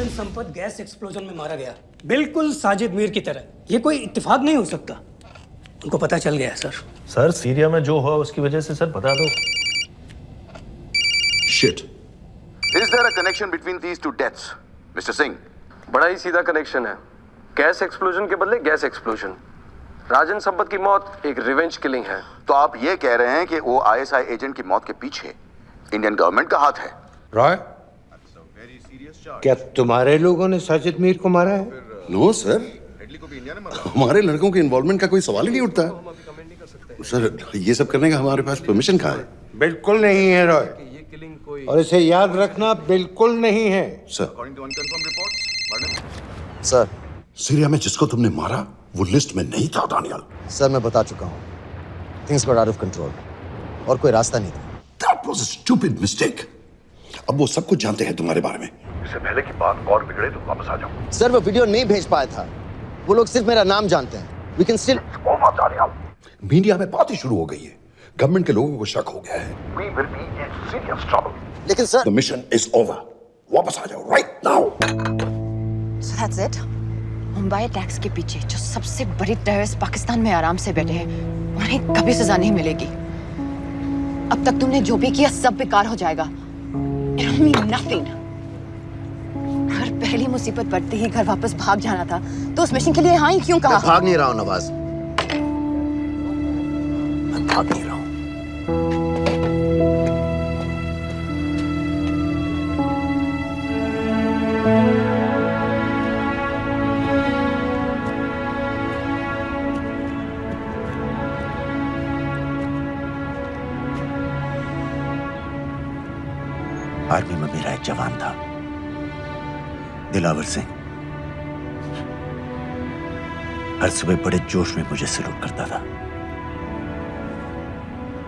संपत गैस एक्सप्लोजन में मारा गया, बिल्कुल साजिद मीर की तरह। ये कोई इत्तेफाक नहीं हो सकता। उनको पता चल गया है सर। सर सीरिया में जो हुआ उसकी वजह से सर बता दो। Shit. Is there a connection between these two deaths? Mister Singh, बड़ा ही सीधा कनेक्शन है। गैस एक्सप्लोजन के बदले गैस एक्सप्लोजन। राजन संपत की मौत एक रिवेंज किलिंग है। तो आप ये कह रहे हैं कि वो आईएसआई एजेंट की मौत के पीछे इंडियन गवर्नमेंट का हाथ है? रॉय, क्या तुम्हारे लोगों ने साजिद मीर को मारा है? नो सर, हमारे लड़कों के इन्वॉल्वमेंट का कोई सवाल ही नहीं उठता सर। ये सब करने का हमारे पास परमिशन कहाँ है? बिल्कुल नहीं है रॉय, और इसे याद रखना बिल्कुल नहीं है। सर, सर, सीरिया में जिसको तुमने मारा वो लिस्ट में नहीं था दानियाल। सर मैं बता चुका हूँ, things got out of control और कोई रास्ता नहीं था। That was a stupid mistake. अब वो सब कुछ जानते हैं तुम्हारे बारे में। इससे पहले की बात और बिगड़े तो वापस आ जाओ। सर वो वीडियो नहीं भेज पाया था, वो लोग सिर्फ मेरा नाम जानते हैं। We can still... मीडिया में बात ही शुरू हो गई है, गवर्नमेंट के लोगों को शक हो गया है। We will be in serious trouble. लेकिन sir, The mission is over. वापस आ जाओ right now. So that's it? Mumbai attacks के पीछे जो सबसे बड़ी टेररिस्ट पाकिस्तान में आराम से बैठे हैं, उन्हें कभी सजा नहीं मिलेगी। अब तक तुमने जो भी किया सब बेकार हो जाएगा। It'll mean nothing. अगर पहली मुसीबत पड़ते ही घर वापस भाग जाना था, तो उस मिशन के लिए हाँ ही क्यों कहा? मैं भाग नहीं रहा हूँ नवाज, मैं भाग नहीं रहा हूँ। आर्मी में मेरा एक जवान था, दिलावर सिंह। हर सुबह बड़े जोश में मुझे सलूट करता था।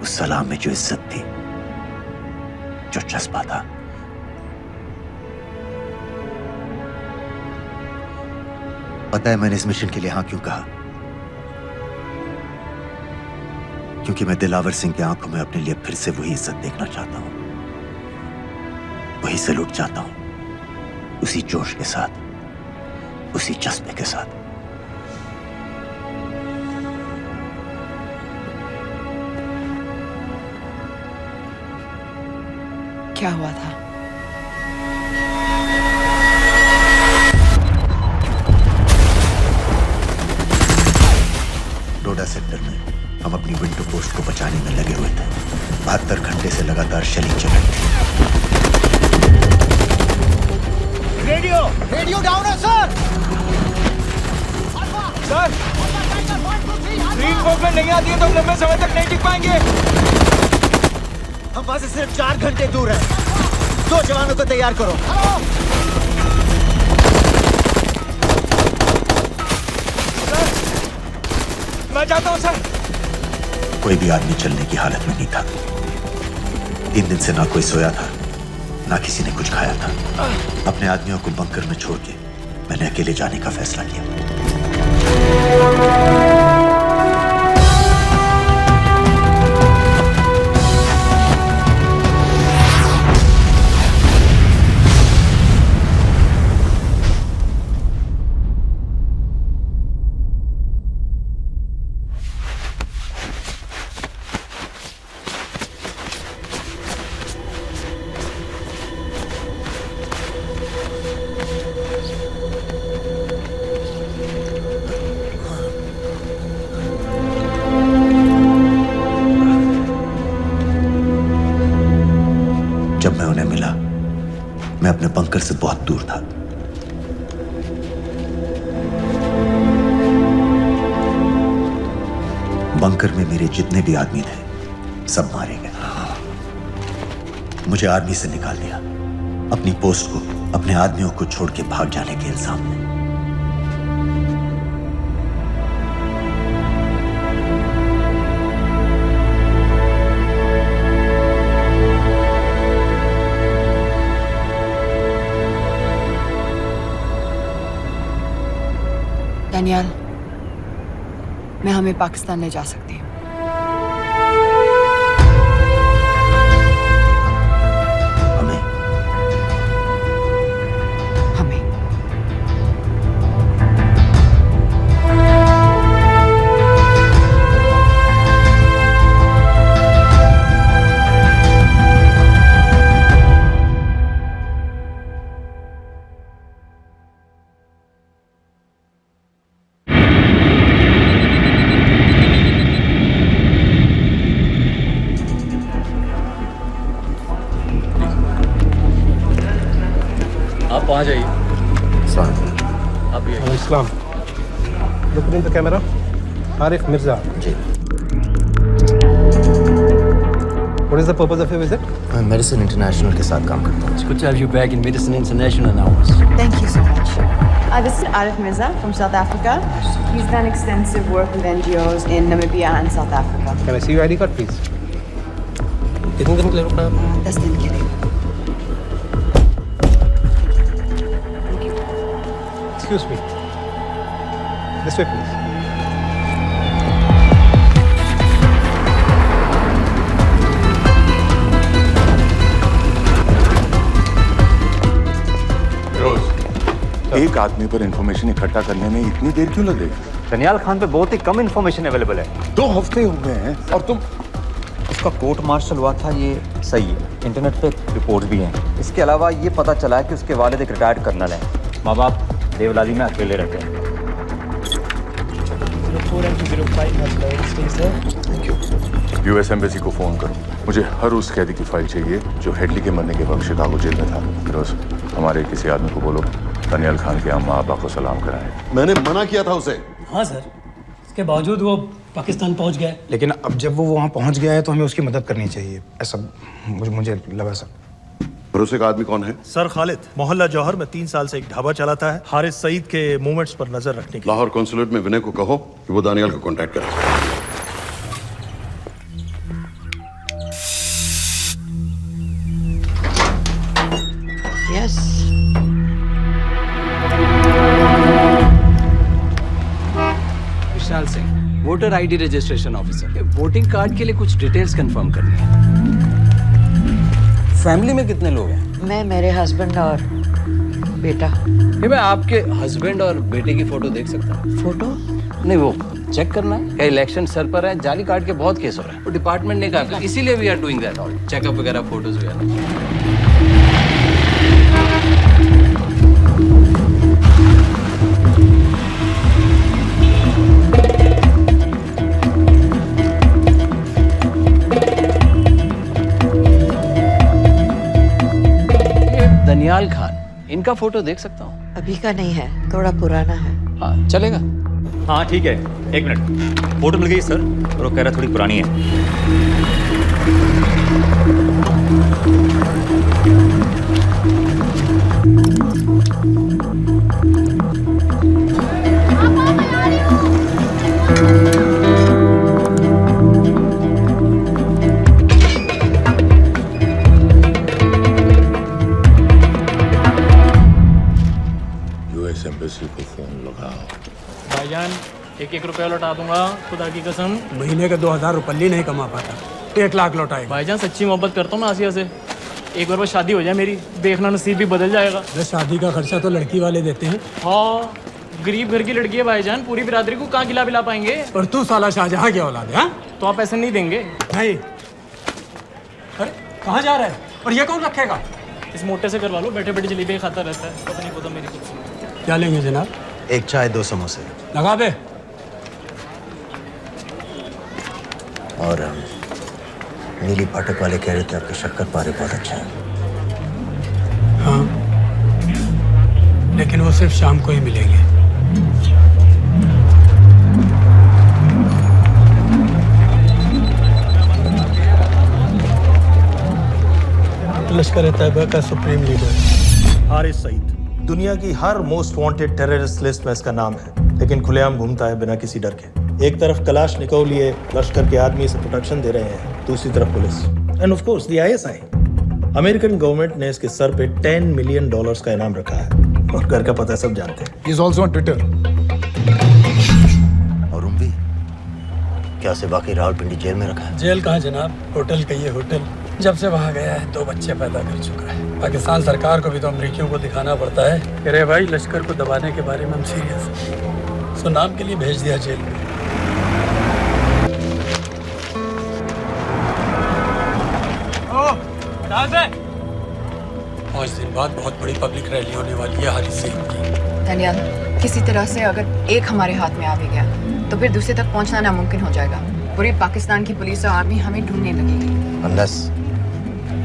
उस सलाम में जो इज्जत थी, जो जज्बा था, पता है मैंने इस मिशन के लिए हाँ क्यों कहा? क्योंकि मैं दिलावर सिंह की आंखों में अपने लिए फिर से वही इज्जत देखना चाहता हूं, वही सलूट चाहता हूं, उसी जोश के साथ, उसी जज्बे के साथ। क्या हुआ था? डोडा सेक्टर में हम अपनी विंडो पोस्ट को बचाने में लगे हुए थे। 72 घंटे से लगातार शेलिंग चल रही थी। रेडियो डाउन है सर। सर, ग्रीन नहीं आती है तो हम लंबे समय तक नहीं टिक पाएंगे। हम वहां से सिर्फ 4 घंटे दूर हैं। 2 जवानों को तैयार करो। सर, मैं जाता हूं सर। कोई भी आदमी चलने की हालत में नहीं था। 3 दिन से ना कोई सोया था, ना किसी ने कुछ खाया था। अपने आदमियों को बंकर में छोड़ के मैंने अकेले जाने का फैसला किया। जब मैं उन्हें मिला, मैं अपने बंकर से बहुत दूर था। बंकर में मेरे जितने भी आदमी थे, सब मारे गए। मुझे आर्मी से निकाल दिया, अपनी पोस्ट को, अपने आदमियों को छोड़ के भाग जाने के इल्जाम में। डैनियल, मैं हमें पाकिस्तान ले जा सकती हूँ। Islam. Look in the camera. Arif Mirza. जी. What is the purpose of your visit? मैं मेडिसिन इंटरनेशनल के साथ काम करता हूँ. It's good to have you back in Medicine International now. Thank you so much. This is Arif Mirza from South Africa. He's done extensive work with NGOs in Namibia and South Africa. Can I see your ID card, please? कितने दिन के लिए रुकना है? 10 दिन के लिए. Excuse me. This way, please. एक आदमी पर इंफॉर्मेशन इकट्ठा करने में इतनी देर क्यों लगेगी? दनियाल खान पे बहुत ही कम इंफॉर्मेशन अवेलेबल है। 2 हफ्ते हो गए हैं और तुम उसका कोर्ट मार्शल हुआ था, ये सही है। इंटरनेट पे रिपोर्ट भी हैं। इसके अलावा ये पता चला है कि उसके वालिद एक रिटायर्ड कर्नल हैं। माँ बाप देवलाली में अकेले रहते हैं। यूएस एम्बेसी को फोन करो। मुझे हर उस कैदी की फाइल चाहिए जो हेडली के मरने के वक्त शिकागो जेल में था। फिरोज, हमारे किसी आदमी को बोलो दानियाल खान के अम्मा अब्बा को सलाम कराएं। मैंने मना किया था उसे। हाँ सर, इसके बावजूद वो पाकिस्तान पहुंच गया। लेकिन अब जब वो वहाँ पहुँच गया है तो हमें उसकी मदद करनी चाहिए, ऐसा मुझे लगा सर। भरोसे का आदमी कौन है? सर खालिद, मोहल्ला जौहर में 3 साल से एक ढाबा चलाता है। हारिस सईद के मूवमेंट्स पर नजर रखने के लिए। लाहौर कॉन्सुलेट में विनय को कहो कि वो दानियाल को कांटेक्ट करे। Yes. Vishal Singh, voter ID registration officer. Voting card के लिए कुछ डिटेल्स कंफर्म करनी है। फैमिली में कितने लोग हैं? मैं, मेरे हस्बैंड और बेटा। ये मैं आपके हस्बैंड और बेटे की फोटो देख सकता हूँ? फोटो? नहीं, वो चेक करना है। क्या इलेक्शन सर पर है? जाली कार्ड के बहुत केस हो रहे हैं। वो डिपार्टमेंट ने कहा, इसीलिए we are doing that all checkup वगैरह, फोटोज वगैरह। दनियाल खान, इनका फोटो देख सकता हूँ? अभी का नहीं है, थोड़ा पुराना है। हाँ, चलेगा। हाँ ठीक है, 1 मिनट। फोटो मिल गई सर, और वो कह रहा थोड़ी पुरानी है। यूएस एम्बेसी को फोन लगाओ। भाईजान 1-1 रुपया लौटा दूंगा, खुदा की कसम। महीने का 2000 रुपये नहीं कमा पाता, 1 लाख लौटाएगा। भाईजान सच्ची मोहब्बत करता हूँ मैं आसिया से। एक बार बस शादी हो जाए मेरी, देखना नसीब भी बदल जाएगा। अरे शादी का खर्चा तो लड़की वाले देते हैं। हाँ, गरीब घर की लड़की है भाईजान, पूरी बिरादरी को कहाँ खिला पाएंगे। और तू साला शाहजहां की औलाद है? तो आप ऐसे नहीं देंगे? नहीं। अरे कहाँ जा रहा है? और ये कौन रखेगा? इस मोटे से करवा लो, बैठे बैठे जलेबी खाता रहता है, पता नहीं पता मेरी कुछ। क्या लेंगे जनाब? 1 चाय 2 समोसे। लगा दे। और नीली फाटक वाले कह रहे थे आपके शक्कर पारे बहुत अच्छे हैं। हाँ, लेकिन वो सिर्फ शाम को ही मिलेंगे। लश्कर तैयबा का सुप्रीम लीडर हारिस सईद, दुनिया की हर मोस्ट वांटेड टेररिस्ट लिस्ट में इसका नाम है, लेकिन खुलेआम घूमता है बिना किसी डर के। एक तरफ कलाशनिकोव लिए लश्कर के आदमी इसे प्रोटेक्शन दे रहे हैं, दूसरी तरफ police end of course the ISI। American government ने इसके सर पे $10 मिलियन का इनाम रखा है, और घर का पता सब जानते हैं। He is also on Twitter. और उम्वी क्या से बाकी रावलपिंडी जेल में रखा है? जेल कहाँ जनाब, होटल कहिए होटल। जब से वहाँ गया है 2 बच्चे पैदा कर चुका है। पाकिस्तान सरकार को भी तो अमरीकियों को दिखाना पड़ता है। अरे भाई, लश्कर को दबाने के बारे में हम सीरियस हैं। सो नाम के लिए भेज दिया जेल में। पाँच दिन बाद बहुत बड़ी पब्लिक रैली होने वाली है हारिस सईद की। धनियाल, किसी तरह से अगर एक हमारे हाथ में आ भी गया तो फिर दूसरे तक पहुंचना नामुमकिन हो जाएगा। पूरी पाकिस्तान की पुलिस और आर्मी हमें ढूंढने लगेगी। Unless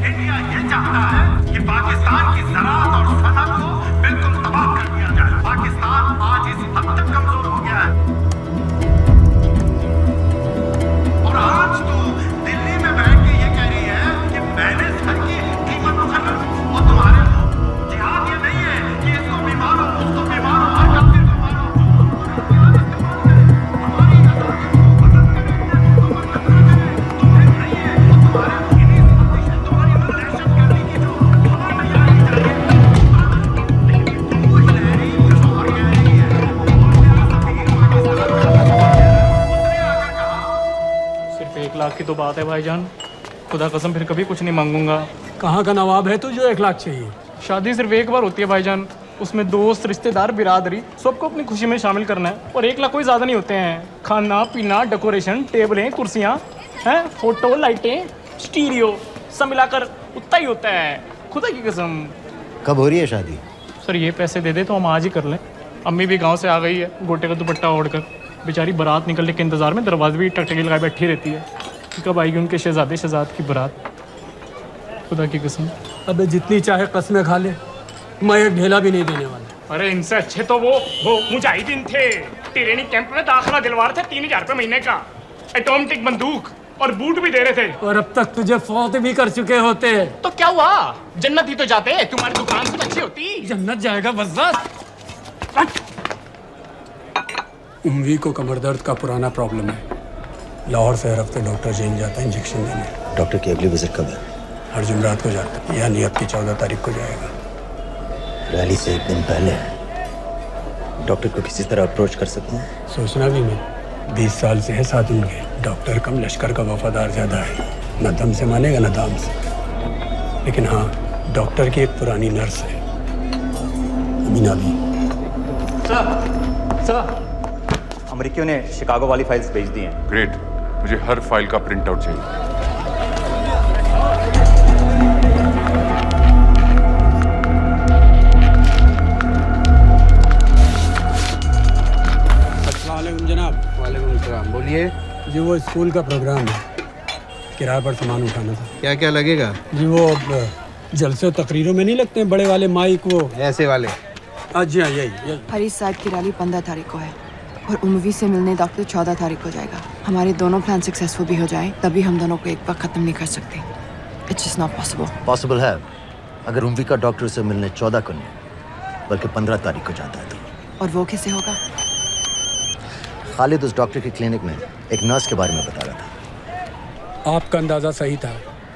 इंडिया ये चाहता है कि पाकिस्तान की ज़राअत और सनअत को बिल्कुल तबाह कर दिया जाए। की तो बात है भाईजान, खुदा कसम फिर कभी कुछ नहीं मांगूंगा। कहाँ का नवाब है तू जो 1 लाख चाहिए? शादी सिर्फ एक बार होती है भाईजान, उसमें दोस्त रिश्तेदार बिरादरी सबको अपनी खुशी में शामिल करना है, और 1 लाख कोई ज़्यादा नहीं होते हैं। खाना पीना, डेकोरेशन, टेबलें, कुर्सियाँ हैं, फोटो, लाइटें, स्टीरियो सब मिलाकर उतना ही होता है, खुदा की कसम। कब हो रही है शादी? सर ये पैसे दे दे तो हम आज ही कर लें। अम्मी भी गांव से आ गई है गोटे का दुपट्टा ओढ़कर, बेचारी बारात निकलने के इंतजार में दरवाजे भी टकटकी लगाए बैठी रहती है कि कब आएगी उनके शहजाद की बारात, खुदा की कसम। अबे जितनी चाहे कसमें खा ले, मैं एक ढेला भी नहीं देने वाला। अरे इनसे अच्छे तो वो मुजाहिदीन थे, ट्रेनिंग कैंप में दाखिला दिलवा रहे थे 3000 रुपये महीने का, ऑटोमेटिक बंदूक और बूट भी दे रहे थे। और अब तक तुझे फौत भी कर चुके होते। तो क्या हुआ, जन्नत ही तो जाते, तुम्हारी दुकान से अच्छी होती। जन्नत जाएगा बस। उम्वी को कमर दर्द का पुराना प्रॉब्लम है, लाहौर से हर हफ्ते डॉक्टर जैन जाता है इंजेक्शन देने। डॉक्टर की अगली विजिट कब है? हर जुमरात को जाता है, यानी अब की 14 तारीख को जाएगा। रैली से 1 दिन पहले डॉक्टर को किसी तरह अप्रोच कर सकते हैं? सोचना भी नहीं, 20 साल से है साथ उनके। डॉक्टर कम लश्कर का वफादार ज़्यादा है, न दम से मानेगा न दाम से। लेकिन हाँ, डॉक्टर की एक पुरानी नर्स है, अमीना भी। सर अमेरिकियों ने शिकागो वाली फाइल्स भेज दी हैं। ग्रेट, मुझे हर फाइल का प्रिंट आउट चाहिए। अस्सलामुअलैकुम जनाब। वालेकुम सलाम, बोलिए। जी वो स्कूल का प्रोग्राम है, किराए पर सामान उठाना था। क्या क्या लगेगा? जी वो जलसे तकरीरों में नहीं लगते हैं बड़े वाले माइक, वो ऐसे वाले? जी हाँ, यही। हरीश साहब की रैली 15 तारीख को है और उम्वी से मिलने डॉक्टर 14 तारीख को जाएगा। हमारे दोनों प्लान सक्सेसफुल भी हो जाए तभी हम दोनों को एक बार खत्म नहीं कर सकते। It's just not possible. Possible है अगर उम्वी का डॉक्टर से मिलने 14 को नहीं बल्कि 15 तारीख को जाता है तो। और वो कैसे होगा? खालिद उस डॉक्टर की क्लिनिक में एक नर्स के बारे में बता रहा था। आपका अंदाजा सही था।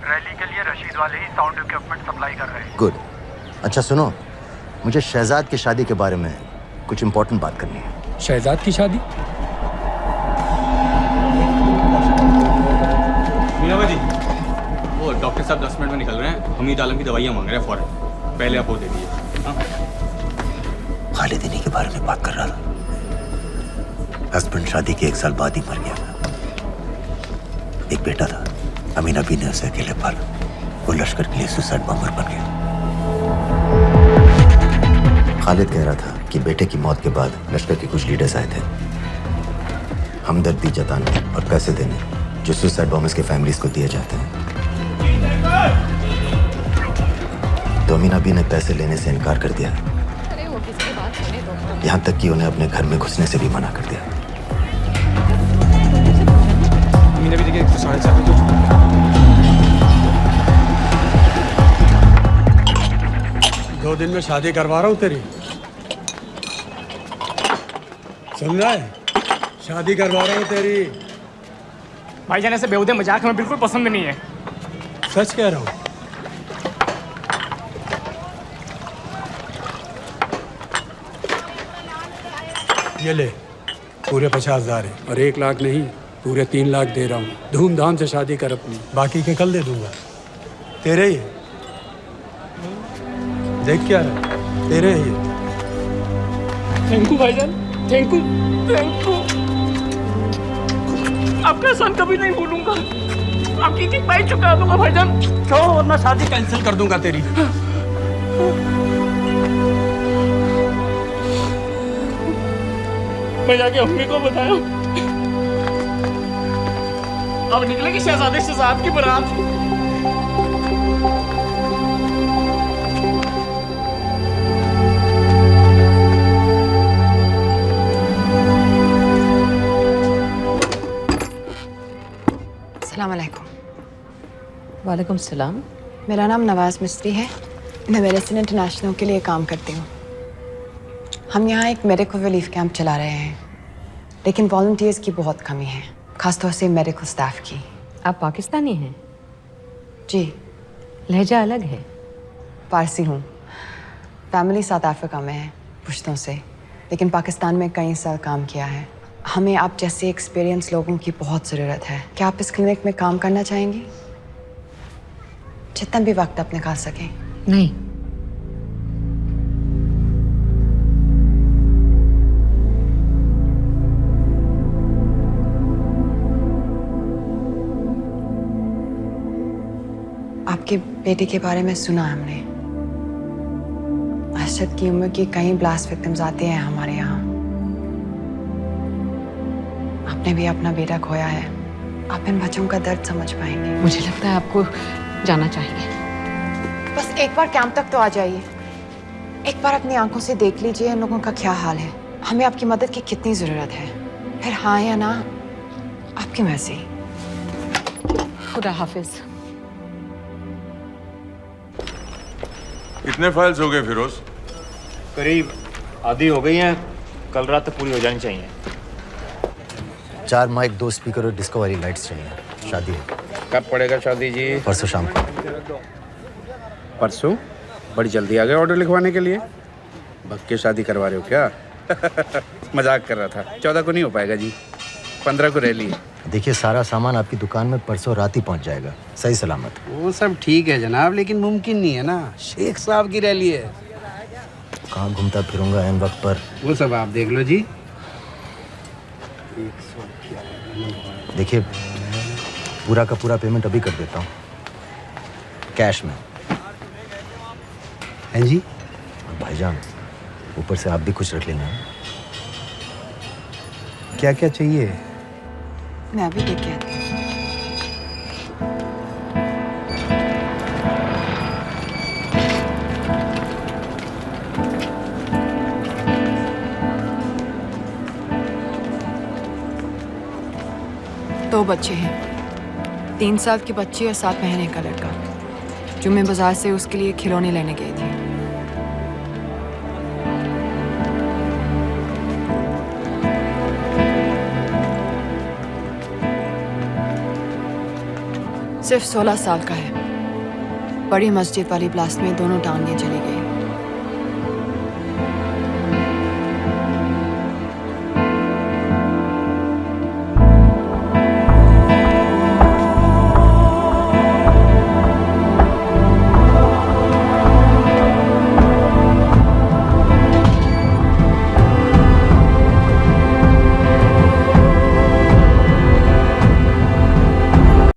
रैली के लिए रशीद वाले ही साउंड इक्विपमेंट सप्लाई कर रहे हैं। गुड। अच्छा सुनो, मुझे शहजाद की शादी के बारे में कुछ इम्पोर्टेंट बात करनी है। शहजाद की शादी? मीना जी, वो डॉक्टर साहब 10 मिनट में निकल रहे हैं, हमीद आलम की दवाइयाँ मांग रहे हैं फौरन, पहले आप वो दे दीजिए। खालिद इन्हीं के बारे में बात कर रहा था। हस्बैंड शादी के 1 साल बाद ही मर गया था। एक बेटा था, अमीना भी ने उसे अकेले पाला। वो लश्कर के लिए सुसाइड बॉम्बर बन गया। खालिद कह रहा था कि बेटे की मौत के बाद लश्कर के कुछ लीडर्स आए थे हमदर्दी जताने और पैसे देने, जो सुसाइड बॉम्बर्स के फैमिलीज को दिए जाते हैं। तो अमीना भी ने पैसे लेने से इनकार कर दिया, यहाँ तक कि उन्हें अपने घर में घुसने से भी मना कर दिया। मीना भी देखिए 7:30 तो 2 दिन में शादी करवा रहा हूँ तेरी, सुन रहा है? शादी करवा रहा हूँ तेरी। भाईजान ऐसे बेहुदे मजाक हमें बिल्कुल पसंद नहीं है। सच कह रहा हूँ। ये ले, पूरे 50,000 है और 1 लाख नहीं, पूरे 3 लाख दे रहा हूँ। धूमधाम से शादी कर अपनी, बाकी के कल दे दूंगा। तेरे ही है, देख क्या रहा, तेरे ही है। थैंक यू भाईजान, थैंक यू, थैंक यू। आपका एहसान कभी नहीं भूलूंगा, आपकी एक बाइक चुका दूंगा भाईजान। क्यों, वरना शादी कैंसिल कर दूंगा तेरी। मैं जाके अम्मी को बताया, अब निकलेगी शहजादे शहजाद की बारात। अस्सलाम वालेकुम। वालेकुम सलाम। मेरा नाम नवाज मिस्त्री है, मैं मेडिसिन इंटरनेशनल के लिए काम करती हूँ। हम यहाँ एक मेडिकल रिलीफ कैंप चला रहे हैं, लेकिन वॉलंटियर्स की बहुत कमी है, खासतौर से मेडिकल स्टाफ की। आप पाकिस्तानी हैं? जी। लहजा अलग है। पारसी हूँ, फैमिली साउथ अफ्रीका में है पुश्तों से, लेकिन पाकिस्तान में कई साल काम किया है। हमें आप जैसे एक्सपीरियंस लोगों की बहुत ज़रूरत है। क्या आप इस क्लिनिक में काम करना चाहेंगी? जितना भी वक्त आप निकाल सकें। नहीं। आपके बेटे के बारे में सुना हमने। अरशद की उम्र के कई ब्लास्ट विक्टिम्स आते हैं हमारे यहाँ। आपने भी अपना बेटा खोया है। आप इन बच्चों का दर्द समझ पाएंगे। मुझे लगता है आपको जाना चाहिए। बस एक बार कैंप तक तो आ जाइए। एक बार अपनी आंखों से देख लीजिए इन लोगों का क्या हाल है। हमें आपकी मदद की कितनी जरूरत है। फिर हाँ या ना आपकी मर्जी। खुदा हाफिज। कितने फाइल्स हो गए फिरोज? करीब आधी हो गई हैं, कल रात तक पूरी हो जानी चाहिए। 4 माइक, 2 स्पीकर और डिस्को वाली लाइट्स चाहिए। शादी है। कब पड़ेगा शादी जी? परसों शाम को। परसों? बड़ी जल्दी आ गए ऑर्डर लिखवाने के लिए। भक्के शादी करवा रहे हो क्या? मजाक कर रहा था। 14 को नहीं हो पाएगा जी, 15 को रैली है। देखिए, सारा सामान आपकी दुकान में परसों रात ही पहुंच जाएगा, सही सलामत। वो सब ठीक है जनाब, लेकिन मुमकिन नहीं है ना। शेख साहब की रैली है। कहाँ घूमता फिरूंगा एन वक्त पर? वो सब आप देख लो जी। देखिए, पूरा का पूरा पेमेंट अभी कर देता हूँ, कैश में। हैं जी? और भाईजान, ऊपर से आप भी कुछ रख लेना। क्या क्या चाहिए? मैं अभी देख के आती हूँ। दो बच्चे हैं, 3 साल की बच्ची और 7 महीने का लड़का, जो मैं बाजार से उसके लिए खिलौने लेने गई थी। सिर्फ 16 साल का है। बड़ी मस्जिद वाली ब्लास्ट में दोनों टांगें चली गई।